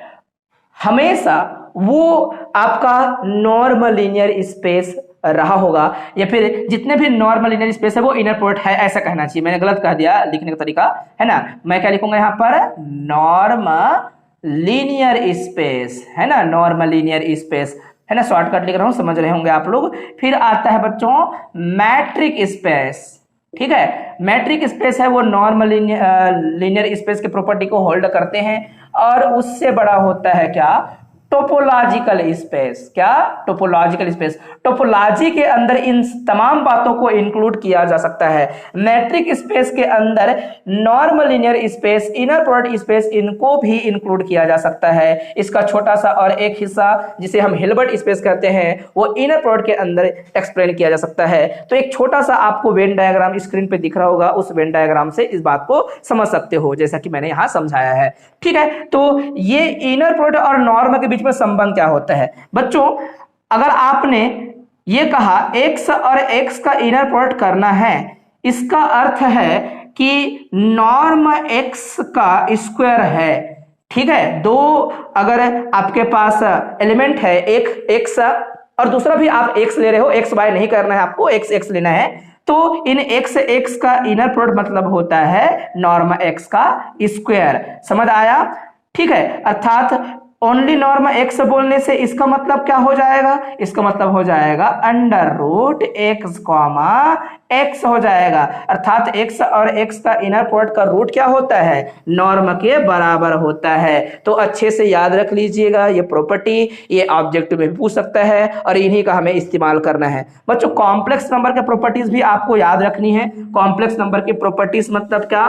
हमेशा वो आपका नॉर्मल लीनियर स्पेस रहा होगा, या फिर जितने भी नॉर्मल लीनियर स्पेस है वो इनर प्रोडक्ट है, ऐसा कहना चाहिए। मैंने गलत कह दिया लिखने का तरीका, है ना। मैं क्या लिखूंगा यहाँ पर? नॉर्मल लीनियर स्पेस, है ना, नॉर्मल लीनियर स्पेस, है ना। शॉर्टकट लिख रहा हूं, समझ रहे होंगे आप लोग। फिर आता है बच्चों मैट्रिक स्पेस, ठीक है। मैट्रिक स्पेस है वो नॉर्मल लीनियर स्पेस के प्रॉपर्टी को होल्ड करते हैं, और उससे बड़ा होता है क्या? Topological space. क्या? Topological space. टोपोलॉजी के अंदर इन तमाम बातों को इंक्लूड किया जा सकता है। मैट्रिक स्पेस के अंदर normal linear space, inner product space, इनको भी इंक्लूड किया जा सकता है। इसका छोटा सा और एक हिस्सा जिसे हम हिल्बर्ट स्पेस कहते हैं वो इनर प्रोडक्ट के अंदर एक्सप्लेन किया जा सकता है। तो एक छोटा सा आपको वेन डायग्राम स्क्रीन पे दिख रहा होगा, उस वेन डायग्राम से इस बात को समझ सकते हो, जैसा कि मैंने यहां समझाया है, ठीक है। तो ये इनर प्रोडक्ट और नॉर्म के बीच में संबंध क्या होता है बच्चों? अगर आपने ये कहा x और x का इनर प्रोडक्ट करना है, इसका अर्थ है कि नॉर्म x का स्क्वायर है, ठीक है। दो अगर आपके पास एलिमेंट है, एक x और दूसरा भी आप x ले रहे हो, x y नहीं करना है आपको, x x लेना है, तो इन x x का इनर प्रोडक्ट मतलब होता है नॉर्म x का स्क्वायर। समझ आया? ठीक है। अर्थात ओनली नॉर्म x बोलने से इसका मतलब क्या हो जाएगा? इसका मतलब हो जाएगा under root x comma x हो जाएगा। अर्थात x और x का इनर प्रोडक्ट का रूट क्या होता है? नॉर्म के बराबर होता है। तो अच्छे से याद रख लीजिएगा ये प्रॉपर्टी, ये ऑब्जेक्ट में भी पूछ सकता है और इन्हीं का हमें इस्तेमाल करना है। बच्चों कॉम्प्लेक्स नंबर के प्रॉपर्टीज भी आपको याद रखनी है। कॉम्प्लेक्स नंबर की प्रॉपर्टीज मतलब क्या?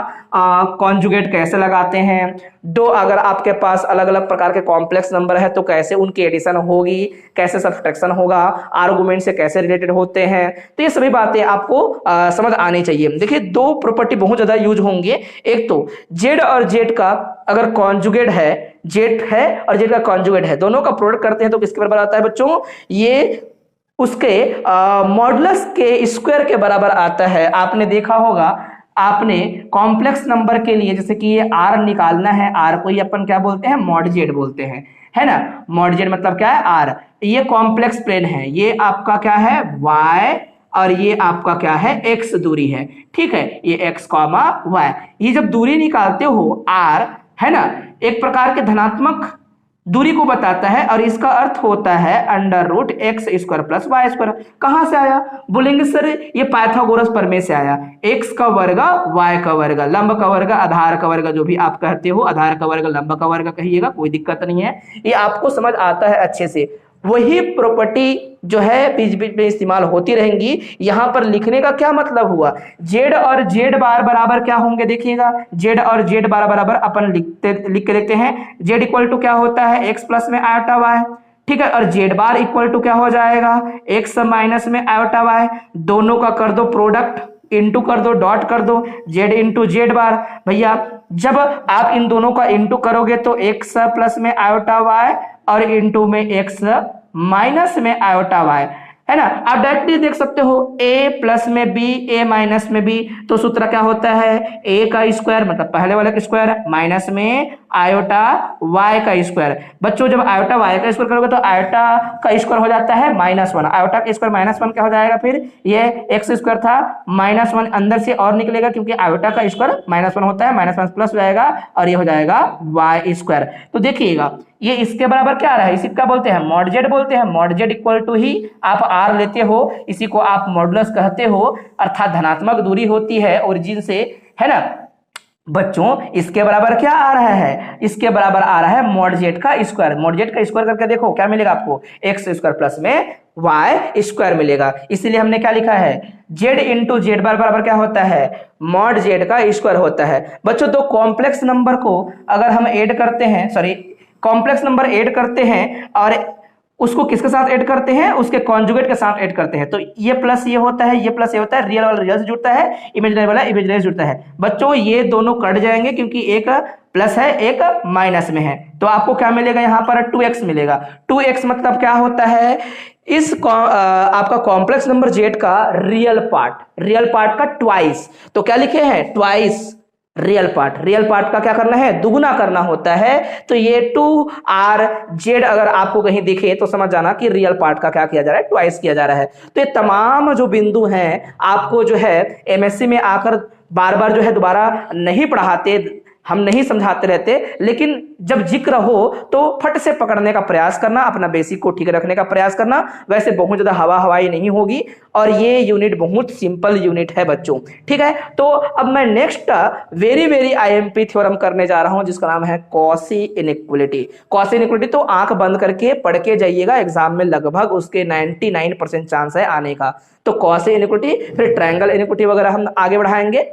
कॉन्जुगेट कैसे लगाते हैं, दो अगर आपके पास अलग अलग प्रकार के कॉम्प्लेक्स नंबर है तो कैसे उनकी एडिशन होगी, कैसे सब्ट्रैक्शन होगा, आर्गुमेंट से कैसे रिलेटेड होते हैं, तो ये सभी बातें आपको समझ आनी चाहिए। देखिए दो प्रॉपर्टी बहुत ज्यादा यूज होंगे। एक तो जेड और जेड का अगर कॉन्जुगेट है, जेड है और जेड का कॉन्जुगेट है, दोनों का प्रोडक्ट करते हैं तो किसके बराबर आता है बच्चों? ये उसके मॉडुलस के स्क्वायर के बराबर आता है। आपने देखा होगा, आपने कॉम्प्लेक्स नंबर के लिए जैसे कि ये आर निकालना है, आर को ही अपन क्या बोलते हैं? मॉड जेड बोलते हैं, है ना। मॉड जेड मतलब क्या है? आर। ये कॉम्प्लेक्स प्लेन है, ये आपका क्या है? वाई, और ये आपका क्या है? एक्स दूरी है, ठीक है। ये एक्स कॉमा वाई, ये जब दूरी निकालते हो आर, है ना, एक प्रकार के धनात्मक दूरी को बताता है और इसका अर्थ होता है under root x square plus y square. कहां से आया बोलेंगे सर, ये पाइथागोरस प्रमेय से आया। एक्स का वर्ग वाई का वर्ग, लंब का वर्ग आधार का वर्ग, जो भी आप कहते हो, आधार का वर्ग लंब का वर्ग कहिएगा, कोई दिक्कत नहीं है, ये आपको समझ आता है अच्छे से। वही प्रॉपर्टी जो है बीच बीच में इस्तेमाल होती रहेंगी। यहां पर लिखने का क्या मतलब हुआ, जेड और जेड बार बराबर क्या होंगे, देखिएगा जेड और जेड बार बराबर अपन लिख के देखते हैं। जेड इक्वल टू क्या होता है, एक्स प्लस में आयोटा वाई, ठीक है, और जेड बार इक्वल टू क्या हो जाएगा, एक्स माइनस में आयोटा वाई। दोनों का कर दो प्रोडक्ट, इंटू कर दो, डॉट कर दो, जेड इंटू जेड बार। भैया जब आप इन दोनों का इंटू करोगे तो एक्स प्लस में आयोटा वाई और इंटू में एक्स माइनस में आयोटा वाई, है ना। आप डायरेक्टली देख सकते हो a प्लस में b, a माइनस में b, तो सूत्र क्या होता है, a का स्क्वायर मतलब पहले वाले का स्क्वायर माइनस में आयोटा y का स्क्वायर। बच्चों जब आयोटा y का स्क्वायर करोगे तो आयोटा का स्क्वायर हो जाता है -1, आयोटा का स्क्वायर -1 क्या हो जाएगा, फिर ये एक्स स्क्वायर था -1 अंदर से और निकलेगा क्योंकि आयोटा का स्क्वायर -1 होता है, -1 प्लस हो जाएगा और ये हो जाएगा y स्क्वायर। तो देखिएगा ये इसके बराबर क्या आ रहा है, इसी क्या बोलते हैं, मॉड जेड बोलते हैं। मॉड जेड इक्वल टू ही आप आर लेते हो, इसी को आप मॉडुलस कहते हो, अर्थात धनात्मक दूरी होती है ओरिजिन से, है ना। बच्चों इसके बराबर क्या आ रहा है, इसके बराबर आ रहा है मॉड जेड का स्क्वायर। मॉड जेड का स्क्वायर करके देखो क्या मिलेगा आपको, एक्स स्क्वायर प्लस में वाई स्क्वायर मिलेगा। इसीलिए हमने क्या लिखा है, जेड इंटू जेड बार बराबर क्या होता है, मॉड जेड का स्क्वायर होता है। बच्चों दो कॉम्प्लेक्स नंबर को अगर हम ऐड करते हैं, सॉरी कॉम्प्लेक्स नंबर ऐड करते हैं और उसको किसके साथ ऐड करते हैं, उसके कॉन्जुगेट के साथ ऐड करते हैं, तो ये प्लस ये होता है, ये प्लस ये होता है, रियल वाला रियल से जुड़ता है, इमेजिनरी वाला इमेजिनरी से जुड़ता है। बच्चों ये दोनों कट जाएंगे क्योंकि एक प्लस है एक माइनस में है, तो आपको क्या मिलेगा यहाँ पर 2x मिलेगा। 2x मतलब क्या होता है, इस आपका कॉम्प्लेक्स नंबर जेड का रियल पार्ट का ट्वाइस, तो क्या लिखे हैं ट्वाइस रियल पार्ट का क्या करना है, दुगुना करना होता है। तो ये 2rz अगर आपको कहीं दिखे तो समझ जाना कि रियल पार्ट का क्या किया जा रहा है, ट्वाइस किया जा रहा है। तो ये तमाम जो बिंदु हैं आपको जो है एमएससी में आकर बार बार जो है दोबारा नहीं पढ़ाते, हम नहीं समझाते रहते, लेकिन जब जिक्र हो तो फट से पकड़ने का प्रयास करना, अपना बेसिक को ठीक रखने का प्रयास करना। वैसे बहुत ज्यादा हवाई नहीं होगी और ये यूनिट बहुत सिंपल यूनिट है बच्चों, ठीक है। तो अब मैं नेक्स्ट वेरी आईएमपी थ्योरम करने जा रहा हूं जिसका नाम है कॉशी इनइक्वालिटी। कॉशी इनइक्वालिटी तो आंख बंद करके पढ़ के जाइएगा, एग्जाम में लगभग उसके 99% चांस है आने का। तो कॉशी इनइक्वालिटी, फिर ट्रायंगल इनइक्वालिटी वगैरह हम आगे बढ़ाएंगे।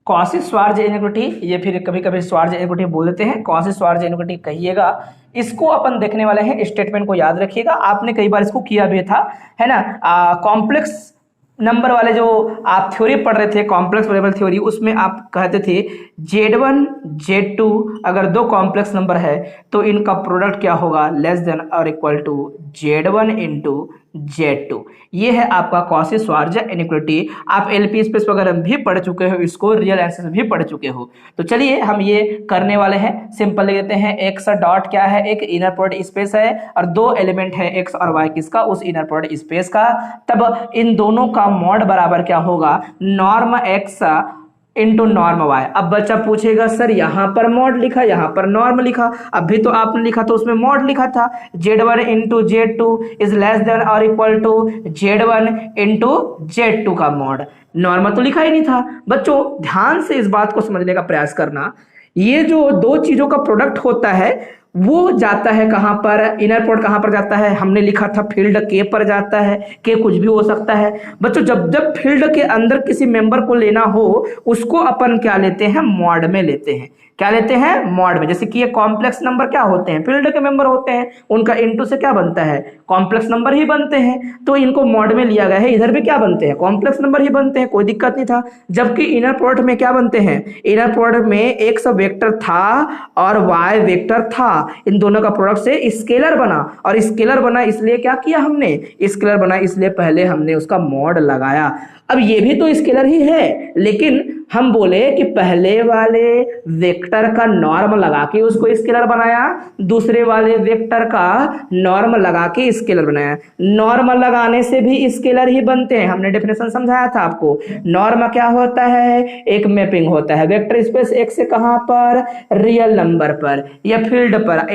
कॉशी श्वार्ज़ इनइक्वालिटी, ये फिर कभी कभी श्वार्ज़ इनइक्वालिटी बोल देते हैं, कॉशी श्वार्ज़ इनइक्वालिटी कहिएगा। इसको अपन देखने वाले हैं, स्टेटमेंट को याद रखिएगा, आपने कई बार इसको किया भी था, है ना। कॉम्प्लेक्स नंबर वाले जो आप थ्योरी पढ़ रहे थे, कॉम्प्लेक्स वेरिएबल थ्योरी, उसमें आप कहते थे Z1 Z2 अगर दो कॉम्प्लेक्स नंबर है तो इनका प्रोडक्ट क्या होगा, लेस देन और equal to Z1 into Z2। ये है आपका कॉशी श्वार्ज़ इनइक्वालिटी। आप एलपी स्पेस वगैरह भी पढ़ चुके हो, इसको रियल आंसर भी पढ़ चुके हो। तो चलिए हम ये करने वाले हैं, सिंपल लिख देते हैं। एक्स डॉट क्या है, एक इनर प्रोडक्ट स्पेस है और दो एलिमेंट है एक्स और वाई, किसका, उस इनर प्रोडक्ट स्पेस का। तब इन दोनों का मॉड बराबर क्या होगा, norm x into norm y. अब बच्चा पूछेगा सर यहाँ पर मॉड लिखा, यहाँ पर नॉर्म लिखा, अभी तो आपने लिखा तो उसमें मॉड लिखा था। Z1 into Z2 is less than और equal to Z1 into Z2 का मॉड, नॉर्म तो लिखा ही नहीं था। बच्चों ध्यान से इस बात को समझने का प्रयास करना, ये जो दो चीजों का प्रोडक्ट होता है वो जाता है कहां पर, इनर प्रोडक्ट कहां पर जाता है, हमने लिखा था फील्ड के पर जाता है, के कुछ भी हो सकता है। बच्चों जब जब फील्ड के अंदर किसी मेंबर को लेना हो उसको अपन क्या लेते हैं, मॉड में लेते हैं। क्या लेते हैं, मॉड में। जैसे कि ये कॉम्प्लेक्स नंबर क्या होते हैं, फील्ड के मेंबर होते हैं, उनका इनटू से क्या बनता है, कॉम्प्लेक्स नंबर ही बनते हैं, तो इनको मॉड में लिया गया है। इधर भी क्या बनते हैं, कॉम्प्लेक्स नंबर ही बनते हैं, कोई दिक्कत नहीं था। जबकि इनर प्रोडक्ट में क्या बनते हैं, इनर प्रोडक्ट में एक्स वेक्टर था और वाई वेक्टर था, इन दोनों का प्रोडक्ट से स्केलर बना, और स्केलर बना इसलिए क्या किया हमने, स्केलर बना इसलिए पहले हमने उसका मॉड लगाया। अब ये भी तो स्केलर ही है, लेकिन हम बोले कि पहले वाले वेक्टर का नॉर्म लगा के उसको स्केलर बनाया, दूसरे वाले वेक्टर का नॉर्म लगा के स्केलर बनाया। नॉर्म लगाने से भी स्केलर ही बनते हैं, हमने डेफिनेशन समझाया था आपको। नॉर्म क्या होता है, एक मैपिंग होता है वेक्टर स्पेस एक से कहां पर, रियल नंबर पर या फील्ड पर,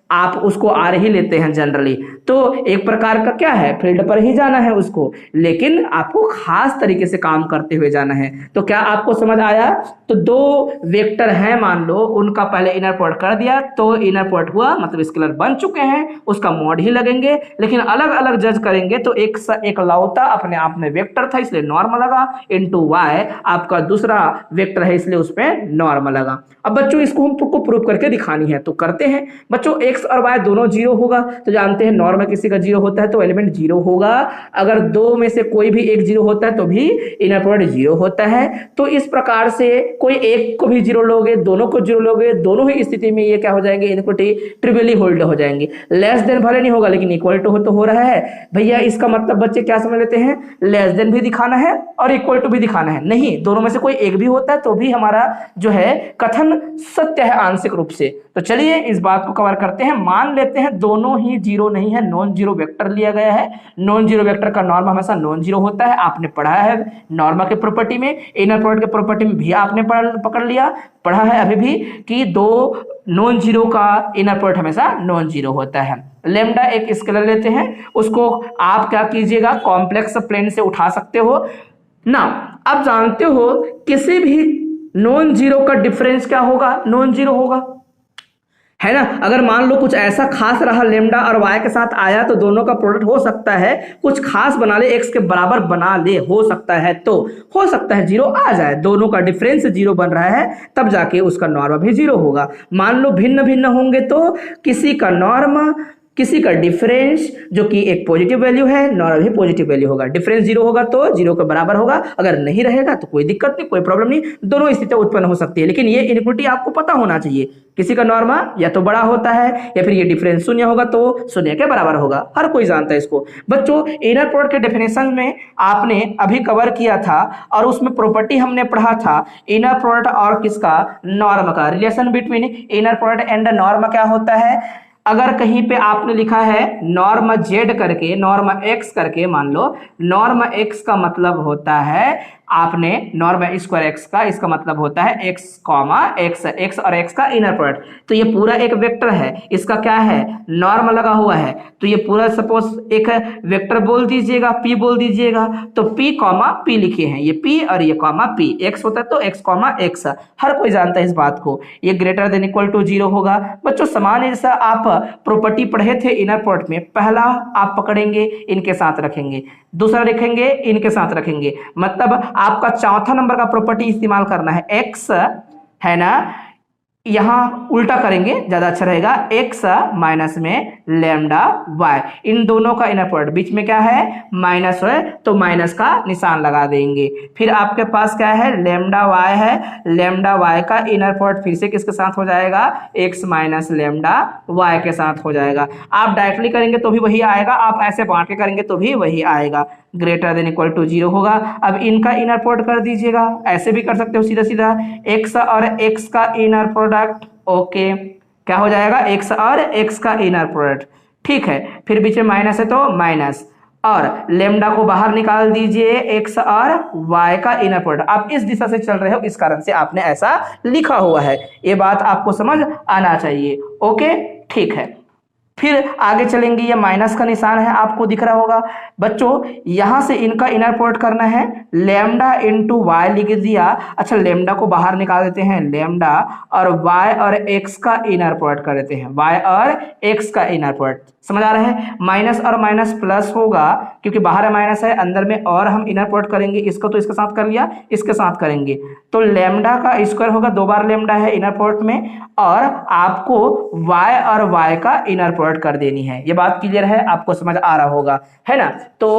आप उसको आर ही लेते हैं जनरली, तो एक प्रकार का क्या है, फील्ड पर ही जाना है उसको, लेकिन आपको खास तरीके से काम करते हुए जाना है। तो क्या आपको समझ आया? तो दो वेक्टर हैं मान लो, उनका पहले इनर प्रोडक्ट कर दिया तो इनर प्रोडक्ट हुआ, मतलब स्केलर बन चुके हैं, उसका मॉड ही लगेंगे, लेकिन अलग अलग जज करेंगे तो एक लौता अपने आप में वेक्टर था इसलिए नॉर्म लगा, इनटू वाई आपका दूसरा वेक्टर है इसलिए उस पर नॉर्म लगा। अब बच्चों इसको हमको प्रूव करके दिखानी है, तो करते हैं बच्चों। एक्स और वाई दोनों जीरो होगा, तो जानते हैं नॉर्म किसी का जीरो होता है तो एलिमेंट जीरो होगा। अगर दो में से कोई भी एक जीरो होता है तो भी इनर प्रोडक्ट जीरो होता है। तो इस प्रकार से कोई एक को भी जीरो लोगे, दोनों को जीरो लोगे, दोनों ही स्थिति में ये क्या हो जाएंगे, इनइक्वालिटी ट्रिवियली होल्ड हो जाएंगे। लेस देन भले नहीं होगा लेकिन इक्वल टू तो हो रहा है भैया। इसका मतलब बच्चे क्या समझ लेते हैं, लेस देन भी दिखाना है और इक्वल टू भी दिखाना है, नहीं दोनों में से कोई एक भी होता है तो भी हमारा जो है कथन सत्य है आंशिक रूप से। तो चलिए इस बात को कवर करते हैं। मान लेते हैं दोनों ही जीरो नहीं है, नॉन जीरो वेक्टर लिया गया है। नॉन जीरो वेक्टर का नॉर्म हमेशा नॉन जीरो होता है, आपने पढ़ा है नॉर्मा के प्रॉपर्टी में, इनर प्रोडक्ट के प्रॉपर्टी में भी आपने पकड़ लिया, पढ़ा है अभी भी कि दो नॉन जीरो का इनर प्रोडक्ट हमेशा नॉन जीरो होता है। लेमडा एक स्केलर लेते हैं, उसको आप क्या कीजिएगा, कॉम्प्लेक्स प्लेन से उठा सकते हो ना। आप जानते हो किसी भी नॉन जीरो का डिफरेंस क्या होगा, नॉन जीरो होगा, है ना। अगर मान लो कुछ ऐसा खास रहा लेमडा और वाई के साथ आया तो दोनों का प्रोडक्ट हो सकता है कुछ खास बना ले, एक्स के बराबर बना ले, हो सकता है, तो हो सकता है जीरो आ जाए, दोनों का डिफरेंस जीरो बन रहा है तब जाके उसका नॉर्म भी जीरो होगा। मान लो भिन्न भिन्न होंगे तो किसी का नॉर्म किसी का डिफरेंस जो कि एक पॉजिटिव वैल्यू है, नॉर्म भी पॉजिटिव वैल्यू होगा, डिफरेंस जीरो होगा तो जीरो के बराबर होगा, अगर नहीं रहेगा तो कोई दिक्कत नहीं, कोई प्रॉब्लम नहीं, दोनों स्थितियां उत्पन्न हो सकती है। लेकिन ये इनइक्वालिटी आपको पता होना चाहिए, किसी का नॉर्मा या तो बड़ा होता है या फिर ये डिफरेंस शून्य होगा तो शून्य के बराबर होगा, हर कोई जानता है इसको। बच्चों इनर प्रोडक्ट के डेफिनेशन में आपने अभी कवर किया था और उसमें प्रॉपर्टी हमने पढ़ा था इनर प्रोडक्ट और किसका, नॉर्म का। Relation between inner product and norm क्या होता है, अगर कहीं पे आपने लिखा है नॉर्म जेड करके, नॉर्म एक्स करके, मान लो नॉर्म एक्स का मतलब होता है आपने नॉर्म स्क्वायर एक्स का, इसका मतलब होता है एक्स कॉमा एक्स, एक्स और एक्स का इनर प्रोडक्ट। तो ये पूरा एक वेक्टर है, इसका क्या है, नॉर्म लगा हुआ है, तो ये पूरा सपोज एक वेक्टर बोल दीजिएगा, पी बोल दीजिएगा, तो पी कॉमा पी लिखे हैं, ये पी और ये कॉमा पी, एक्स होता है तो एक्स कॉमा एक्स, हर कोई जानता है इस बात को। ये greater than equal to zero होगा। बच्चों समान जैसा आप प्रॉपर्टी पढ़े थे इनर प्रोडक्ट में, पहला आप पकड़ेंगे इनके साथ रखेंगे, दूसरा लिखेंगे इनके साथ रखेंगे, मतलब आपका चौथा नंबर का प्रॉपर्टी इस्तेमाल करना है, एक्स है ना, यहां उल्टा करेंगे ज्यादा अच्छा रहेगा, एक्स माइनस में लेमडा वाई, इन दोनों का इनर प्रोडक्ट, बीच में क्या है माइनस है तो माइनस का निशान लगा देंगे। फिर आपके पास क्या है, लेमडा वाई है, लेमडा वाई का इनर प्रोडक्ट फिर से किसके साथ हो जाएगा, एक्स माइनस लेमडा वाई के साथ हो जाएगा। आप डायरेक्टली करेंगे तो भी वही आएगा, आप ऐसे बांट के करेंगे तो भी वही आएगा, greater than equal to zero होगा। अब इनका इनर प्रोडक्ट कर दीजिएगा, ऐसे भी कर सकते हो सीधा सीधा, एक्स और एक्स का इनर प्रोडक्ट, ओके क्या हो जाएगा, एक्स और एक्स का इनर प्रोडक्ट, ठीक है। फिर बीच में माइनस है तो माइनस, और लेमडा को बाहर निकाल दीजिए, एक्स और वाई का इनर प्रोडक्ट। आप इस दिशा से चल रहे हो इस कारण से आपने ऐसा लिखा हुआ है, ये बात आपको समझ आना चाहिए, ओके ठीक है। फिर आगे चलेंगे, ये माइनस का निशान है आपको दिख रहा होगा बच्चों, यहां से इनका इनर प्रोडक्ट करना है, लेमडा इंटू वाई लिख दिया, अच्छा लेमडा को बाहर निकाल देते हैं, लेमडा और वाई और एक्स का इनर प्रोडक्ट कर देते हैं, वाई और एक्स का इनर प्रोडक्ट, समझ आ रहा है। माइनस और माइनस प्लस होगा क्योंकि बाहर माइनस है, अंदर में और हम इनर प्रोडक्ट करेंगे, इसको तो इसके साथ कर लिया, इसके साथ करेंगे तो लेमडा का स्क्वायर होगा, दो बार लेमडा है इनर प्रोडक्ट में, और आपको वाई और वाई का इनर प्रोडक्ट कर देनी है। ये बात क्लियर है, आपको समझ आ रहा होगा, है ना। तो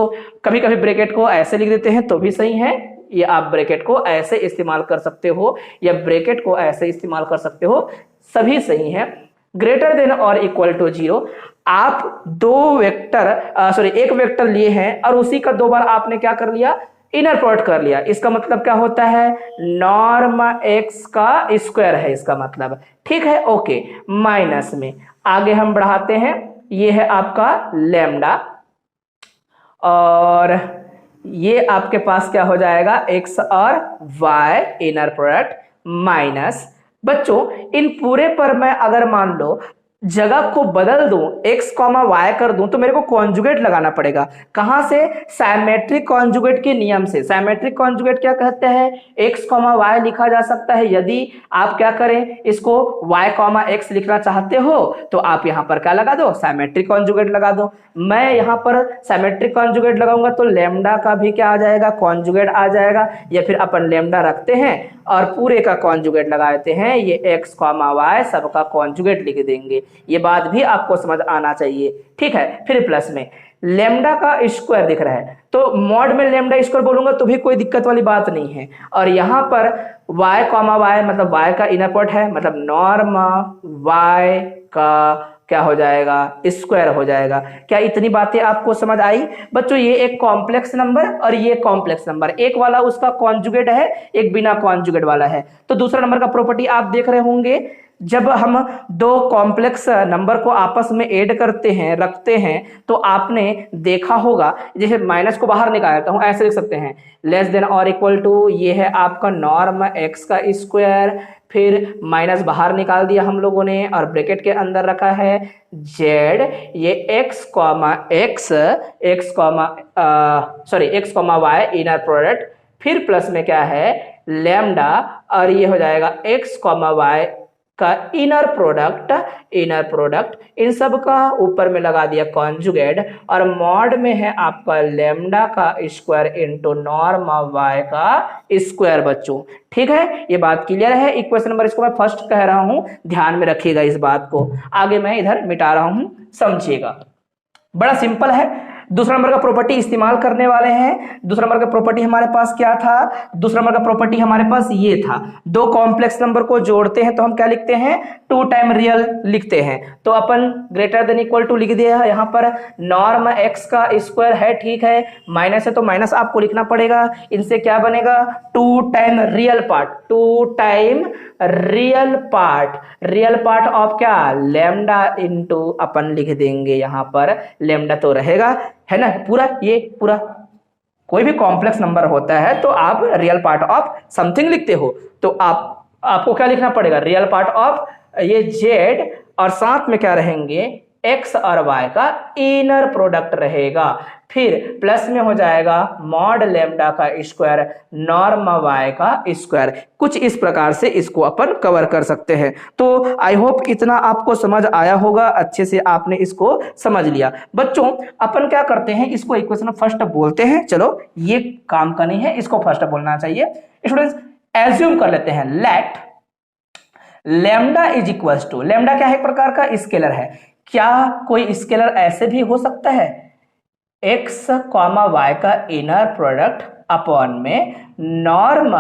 कभी कभी ब्रैकेट को ऐसे लिख देते हैं तो भी सही है, ये आप ब्रैकेट को ऐसे इस्तेमाल कर सकते हो या ब्रैकेट को ऐसे इस्तेमाल कर सकते हो, सभी सही है। ग्रेटर देन और इक्वल टू जीरो, आप एक वेक्टर लिए हैं और उसी का दो बार आपने क्या कर लिया, इनर प्रोडक्ट कर लिया, इसका मतलब क्या होता है, नॉर्म एक्स का स्क्वायर है इसका मतलब, ठीक है ओके। माइनस में आगे हम बढ़ाते हैं, ये है आपका लेमडा और ये आपके पास क्या हो जाएगा, एक्स और वाई इनर प्रोडक्ट माइनस, बच्चों इन पूरे पर मैं अगर मान लो जगह को बदल दूं, x कॉमा वाई कर दूं, तो मेरे को कॉन्जुगेट लगाना पड़ेगा। कहां से? साइमेट्रिक कॉन्जुगेट के नियम से। साइमेट्रिक कॉन्जुगेट क्या कहते हैं? x कॉमा वाई लिखा जा सकता है। यदि आप क्या करें, इसको y कॉमा x लिखना चाहते हो तो आप यहां पर क्या लगा दो? साइमेट्रिक कॉन्जुगेट लगा दो। मैं यहां पर साइमेट्रिक कॉन्जुगेट लगाऊंगा तो लैम्डा का भी क्या आ जाएगा? कॉन्जुगेट आ जाएगा। या फिर अपन लैम्डा रखते हैं और पूरे का कॉन्जुगेट लगा देते हैं, ये x कॉमा वाई सबका कॉन्जुगेट लिख देंगे। ये बात भी आपको समझ आना चाहिए, ठीक है। फिर प्लस में लेमडा का स्क्वायर दिख रहा है, तो मॉड में लेमडा स्क्वायर बोलूंगा तो भी कोई दिक्कत वाली बात नहीं है। और यहां पर y कॉमा वाई मतलब y का इनर पार्ट है, मतलब नॉर्म y का क्या हो जाएगा? स्क्वायर हो जाएगा। क्या इतनी बातें आपको समझ आई बच्चों? ये एक कॉम्प्लेक्स नंबर और ये कॉम्प्लेक्स नंबर, एक वाला उसका कॉन्जुगेट है, एक बिना कॉन्जुगेट वाला है। तो दूसरा नंबर का प्रॉपर्टी आप देख रहे होंगे, जब हम दो कॉम्प्लेक्स नंबर को आपस में ऐड करते हैं, रखते हैं, तो आपने देखा होगा, जैसे माइनस को बाहर निकालता हूं, ऐसे लिख सकते हैं लेस देन और इक्वल टू, ये है आपका नॉर्म x का स्क्वायर, फिर माइनस बाहर निकाल दिया हम लोगों ने और ब्रैकेट के अंदर रखा है z, ये x comma y inner product, फिर प्लस में क्या है? लैम्डा, और ये हो जाएगा x कॉमा y का इनर प्रोडक्ट, इन सब का ऊपर में लगा दिया कॉन्जुगेट, और मॉड में है आपका लैम्डा का स्क्वायर इनटू नॉर्म y का स्क्वायर बच्चों। ठीक है, ये बात क्लियर है। इक्वेशन नंबर इसको मैं फर्स्ट कह रहा हूं, ध्यान में रखिएगा इस बात को। आगे मैं इधर मिटा रहा हूं, समझिएगा। बड़ा सिंपल है। दूसरा नंबर का प्रॉपर्टी इस्तेमाल करने वाले हैं। दूसरा नंबर का प्रॉपर्टी हमारे पास क्या था? दूसरा नंबर का प्रॉपर्टी हमारे पास ये था, दो कॉम्प्लेक्स नंबर को जोड़ते हैं तो हम क्या लिखते हैं? 2 टाइम रियल लिखते हैं। तो अपन ग्रेटर देन इक्वल टू लिख दिया है। यहाँ पर नॉर्म x का स्क्वायर है, ठीक है, माइनस है तो माइनस आपको लिखना पड़ेगा। इनसे क्या बनेगा? 2 time real part, 2 time real part of क्या? लैम्डा इनटू अपन लिख देंगे यहाँ पर, लैम्डा तो रहेगा, है ना, पूरा, ये पूरा। कोई भी कॉम्प्लेक्स नंबर होता है तो आप रियल पार्ट ऑफ समथिंग लिखते हो, तो आपको क्या लिखना पड़ेगा? रियल पार्ट ऑफ ये z, और साथ में क्या रहेंगे? x और y का इनर प्रोडक्ट रहेगा। फिर प्लस में हो जाएगा मॉड लैम्डा का स्क्वायर नॉर्म y का स्क्वायर। कुछ इस प्रकार से इसको अपन कवर कर सकते हैं। तो आई होप इतना आपको समझ आया होगा, अच्छे से आपने इसको समझ लिया। बच्चों अपन क्या करते हैं, इसको इक्वेशन फर्स्ट बोलते हैं। चलो ये काम का नहीं है, इसको फर्स्ट बोलना चाहिए। स्टूडेंट्स एज्यूम कर लेते हैं, let lambda is equals to, lambda क्या है? एक प्रकार का स्केलर है। क्या कोई स्केलर ऐसे भी हो सकता है? x कॉमा y का इनर प्रोडक्ट अपॉन में नॉर्म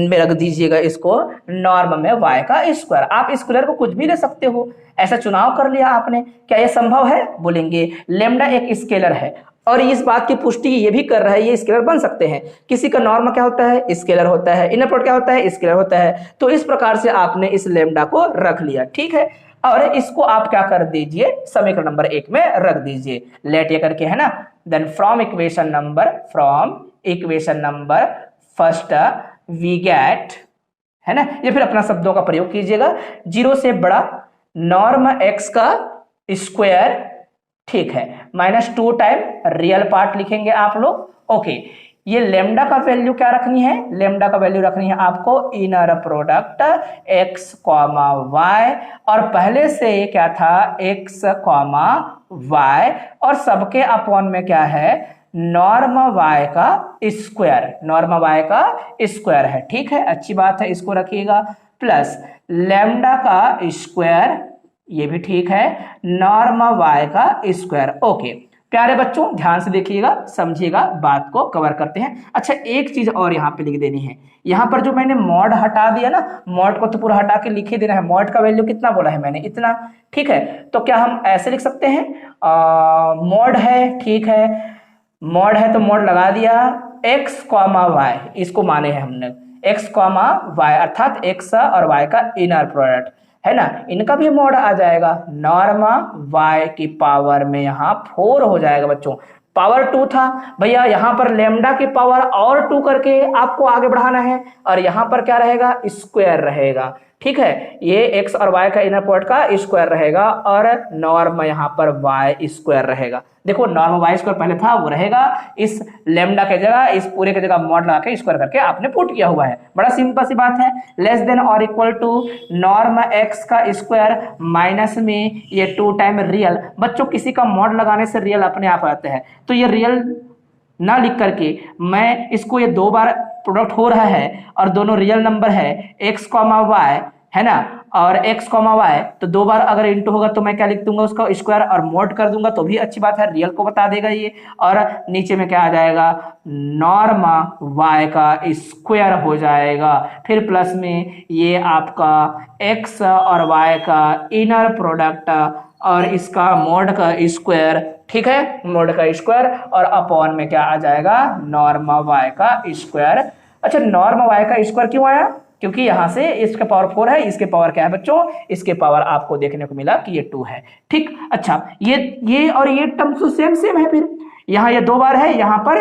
में रख दीजिएगा, इसको नॉर्म में y का स्क्वायर। आप स्क्वायर को कुछ भी ले सकते हो, ऐसा चुनाव कर लिया आपने। क्या यह संभव है? बोलेंगे लैम्डा एक स्केलर है और इस बात की पुष्टि ये भी कर रहा है ये स्केलर बन सकते हैं। किसी का नॉर्म क्या होता है? स्केलर होता है। इनर प्रोडक्ट क्या होता है? स्केलर होता है। तो इस प्रकार से आपने इस लैम्डा को रख लिया, ठीक है। और इसको आप क्या कर दीजिए? समीकरण नंबर 1 में रख दीजिए, लेट ये करके, है ना। Then from equation number first we get, है ना, ये फिर अपना शब्दों का प्रयोग कीजिएगा। 0 से बड़ा नॉर्म x का स्क्वायर, ठीक है, -2 टाइम रियल पार्ट लिखेंगे आप लोग। ओके, ये लेम्डा का वैल्यू क्या रखनी है? लेम्डा का वैल्यू रखनी है आपको inner product x comma y, और पहले से ये क्या था? x कॉमा y, और सबके अपॉन में क्या है? नॉर्म y का स्क्वायर, नॉर्म y का स्क्वायर है, ठीक है, अच्छी बात है, इसको रखिएगा। प्लस लेम्डा का स्क्वायर, ये भी ठीक है, नॉर्म y का स्क्वायर। ओके प्यारे बच्चों ध्यान से देखिएगा, समझिएगा, बात को कवर करते हैं। अच्छा एक चीज और यहाँ पे लिख देनी है, यहाँ पर जो मैंने मॉड हटा दिया ना, मॉड को तो पूरा हटा के लिख ही देना है। मॉड का वैल्यू कितना बोला है मैंने? इतना, ठीक है। तो क्या हम ऐसे लिख सकते हैं? मॉड है, ठीक है, मॉड है तो मॉड लगा दिया x कॉमा वाई, इसको माने हैं हमने x कॉमा वाई, अर्थात x और y का इनर प्रोडक्ट, है ना, इनका भी मॉड आ जाएगा। नॉर्मा y की पावर में यहाँ 4 हो जाएगा बच्चों, पावर 2 था भैया, यहाँ पर लेम्डा की पावर और 2 करके आपको आगे बढ़ाना है, और यहाँ पर क्या रहेगा? स्क्वायर रहेगा। ठीक है, ये x और y का इनर प्रोडक्ट का स्क्वायर रहेगा और नॉर्म यहाँ पर y स्क्वायर रहेगा। देखो नॉर्म y स्क्वायर पहले था वो रहेगा, इस लेमडा के जगह इस पूरे के जगह मॉड लगा के स्क्वायर करके आपने पुट किया हुआ है। बड़ा सिंपल सी बात है। लेस देन और इक्वल टू नॉर्म x का स्क्वायर माइनस में ये 2 टाइम रियल। बच्चों किसी का मॉड लगाने से रियल अपने आप आता है, तो ये रियल ना लिख करके मैं इसको, ये 2 बार प्रोडक्ट हो रहा है और दोनों रियल नंबर है x, y है ना, और x, y, तो 2 बार अगर इंटू होगा तो मैं क्या लिख दूंगा उसका स्क्वायर और मोड कर दूंगा तो भी अच्छी बात है, रियल को बता देगा ये। और नीचे में क्या आ जाएगा, नॉर्म y का स्क्वायर हो जाएगा, फिर प्लस में ये आपका x और y का इनर प्रोडक्ट और इसका मोड का स्क्वायर, ठीक है, मोड का स्क्वायर और अपॉन में क्या आ जाएगा, नॉर्म y का स्क्वायर। अच्छा, नॉर्म y का स्क्वायर क्यों आया, क्योंकि यहां से इसका पावर 4 है, इसके पावर क्या है बच्चों, इसके पावर आपको देखने को मिला कि ये 2 है। ठीक, अच्छा ये और ये टर्म तो सेम सेम है, फिर यहाँ ये 2 बार है, यहाँ पर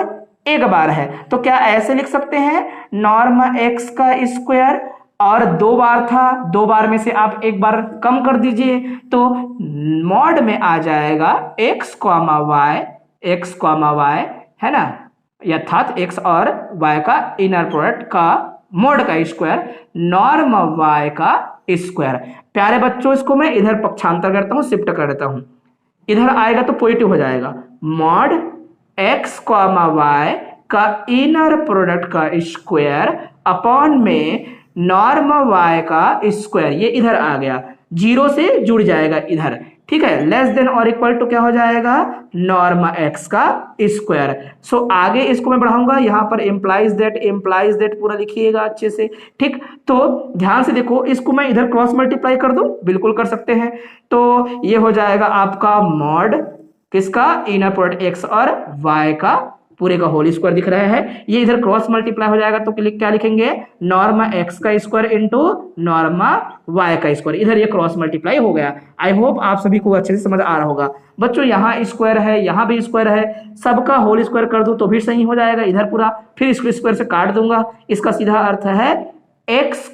1 बार है, तो क्या ऐसे लिख सकते हैं, नॉर्म x का स्क्वायर और 2 बार था, 2 बार में से आप 1 बार कम कर दीजिए तो मॉड में आ जाएगा x, y है ना, अर्थात x और y का इनर प्रोडक्ट का मोड का स्क्वायर नॉर्म y का स्क्वायर। प्यारे बच्चों इसको मैं इधर पक्षांतर करता हूं, शिफ्ट कर देता हूं, इधर आएगा तो पॉजिटिव हो जाएगा, मॉड x, y का इनर प्रोडक्ट का स्क्वायर अपॉन में नॉर्म y का स्क्वायर, ये इधर आ गया, 0 से जुड़ जाएगा इधर, ठीक है, लेस देन और इक्वल टू क्या हो जाएगा, नॉर्म x का स्क्वायर। सो आगे इसको मैं बढ़ाऊंगा, यहां पर इम्प्लाइज दैट पूरा लिखिएगा अच्छे से। ठीक, तो ध्यान से देखो, इसको मैं इधर क्रॉस मल्टीप्लाई कर दूं, बिल्कुल कर सकते हैं, तो ये हो जाएगा आपका मॉड किसका, इनर प्रोडक्ट x और y का पूरे का होल स्क्वायर दिख रहा है, ये इधर क्रॉस मल्टीप्लाई हो जाएगा तो क्या लिखेंगे, नॉर्म x का स्क्वायर इंटू नॉर्म y का स्क्वायर, इधर ये क्रॉस मल्टीप्लाई हो गया। आई होप आप सभी को अच्छे से समझ आ रहा होगा। बच्चों यहाँ स्क्वायर है, यहाँ भी स्क्वायर है, सबका होल स्क्वायर कर दूं तो भी सही हो जाएगा इधर पूरा, फिर इसको स्क्वायर से काट दूंगा, इसका सीधा अर्थ है x,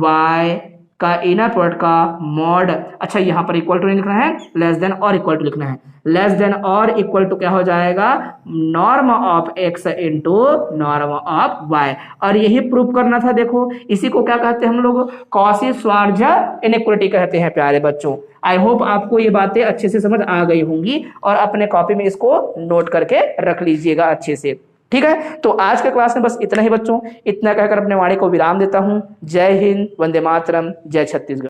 y का इनर प्रोडक्ट का मॉड। अच्छा, यहाँ पर इक्वल टू नहीं लिखना है, लेस देन और इक्वल टू लिखना है, लेस देन और इक्वल टू क्या हो जाएगा, norm of x into norm of y, और यही प्रूव करना था। देखो इसी को क्या कहते हैं हम लोग, कॉची-श्वार्ज़ इनइक्वालिटी कहते हैं प्यारे बच्चों। आई होप आपको ये बातें अच्छे से समझ आ गई होंगी और अपने कॉपी में इसको नोट करके रख लीजिएगा अच्छे से। ठीक है, तो आज के क्लास में बस इतना ही बच्चों, इतना कहकर अपने वाणी को विराम देता हूं। जय हिंद, वंदे मातरम, जय छत्तीसगढ़।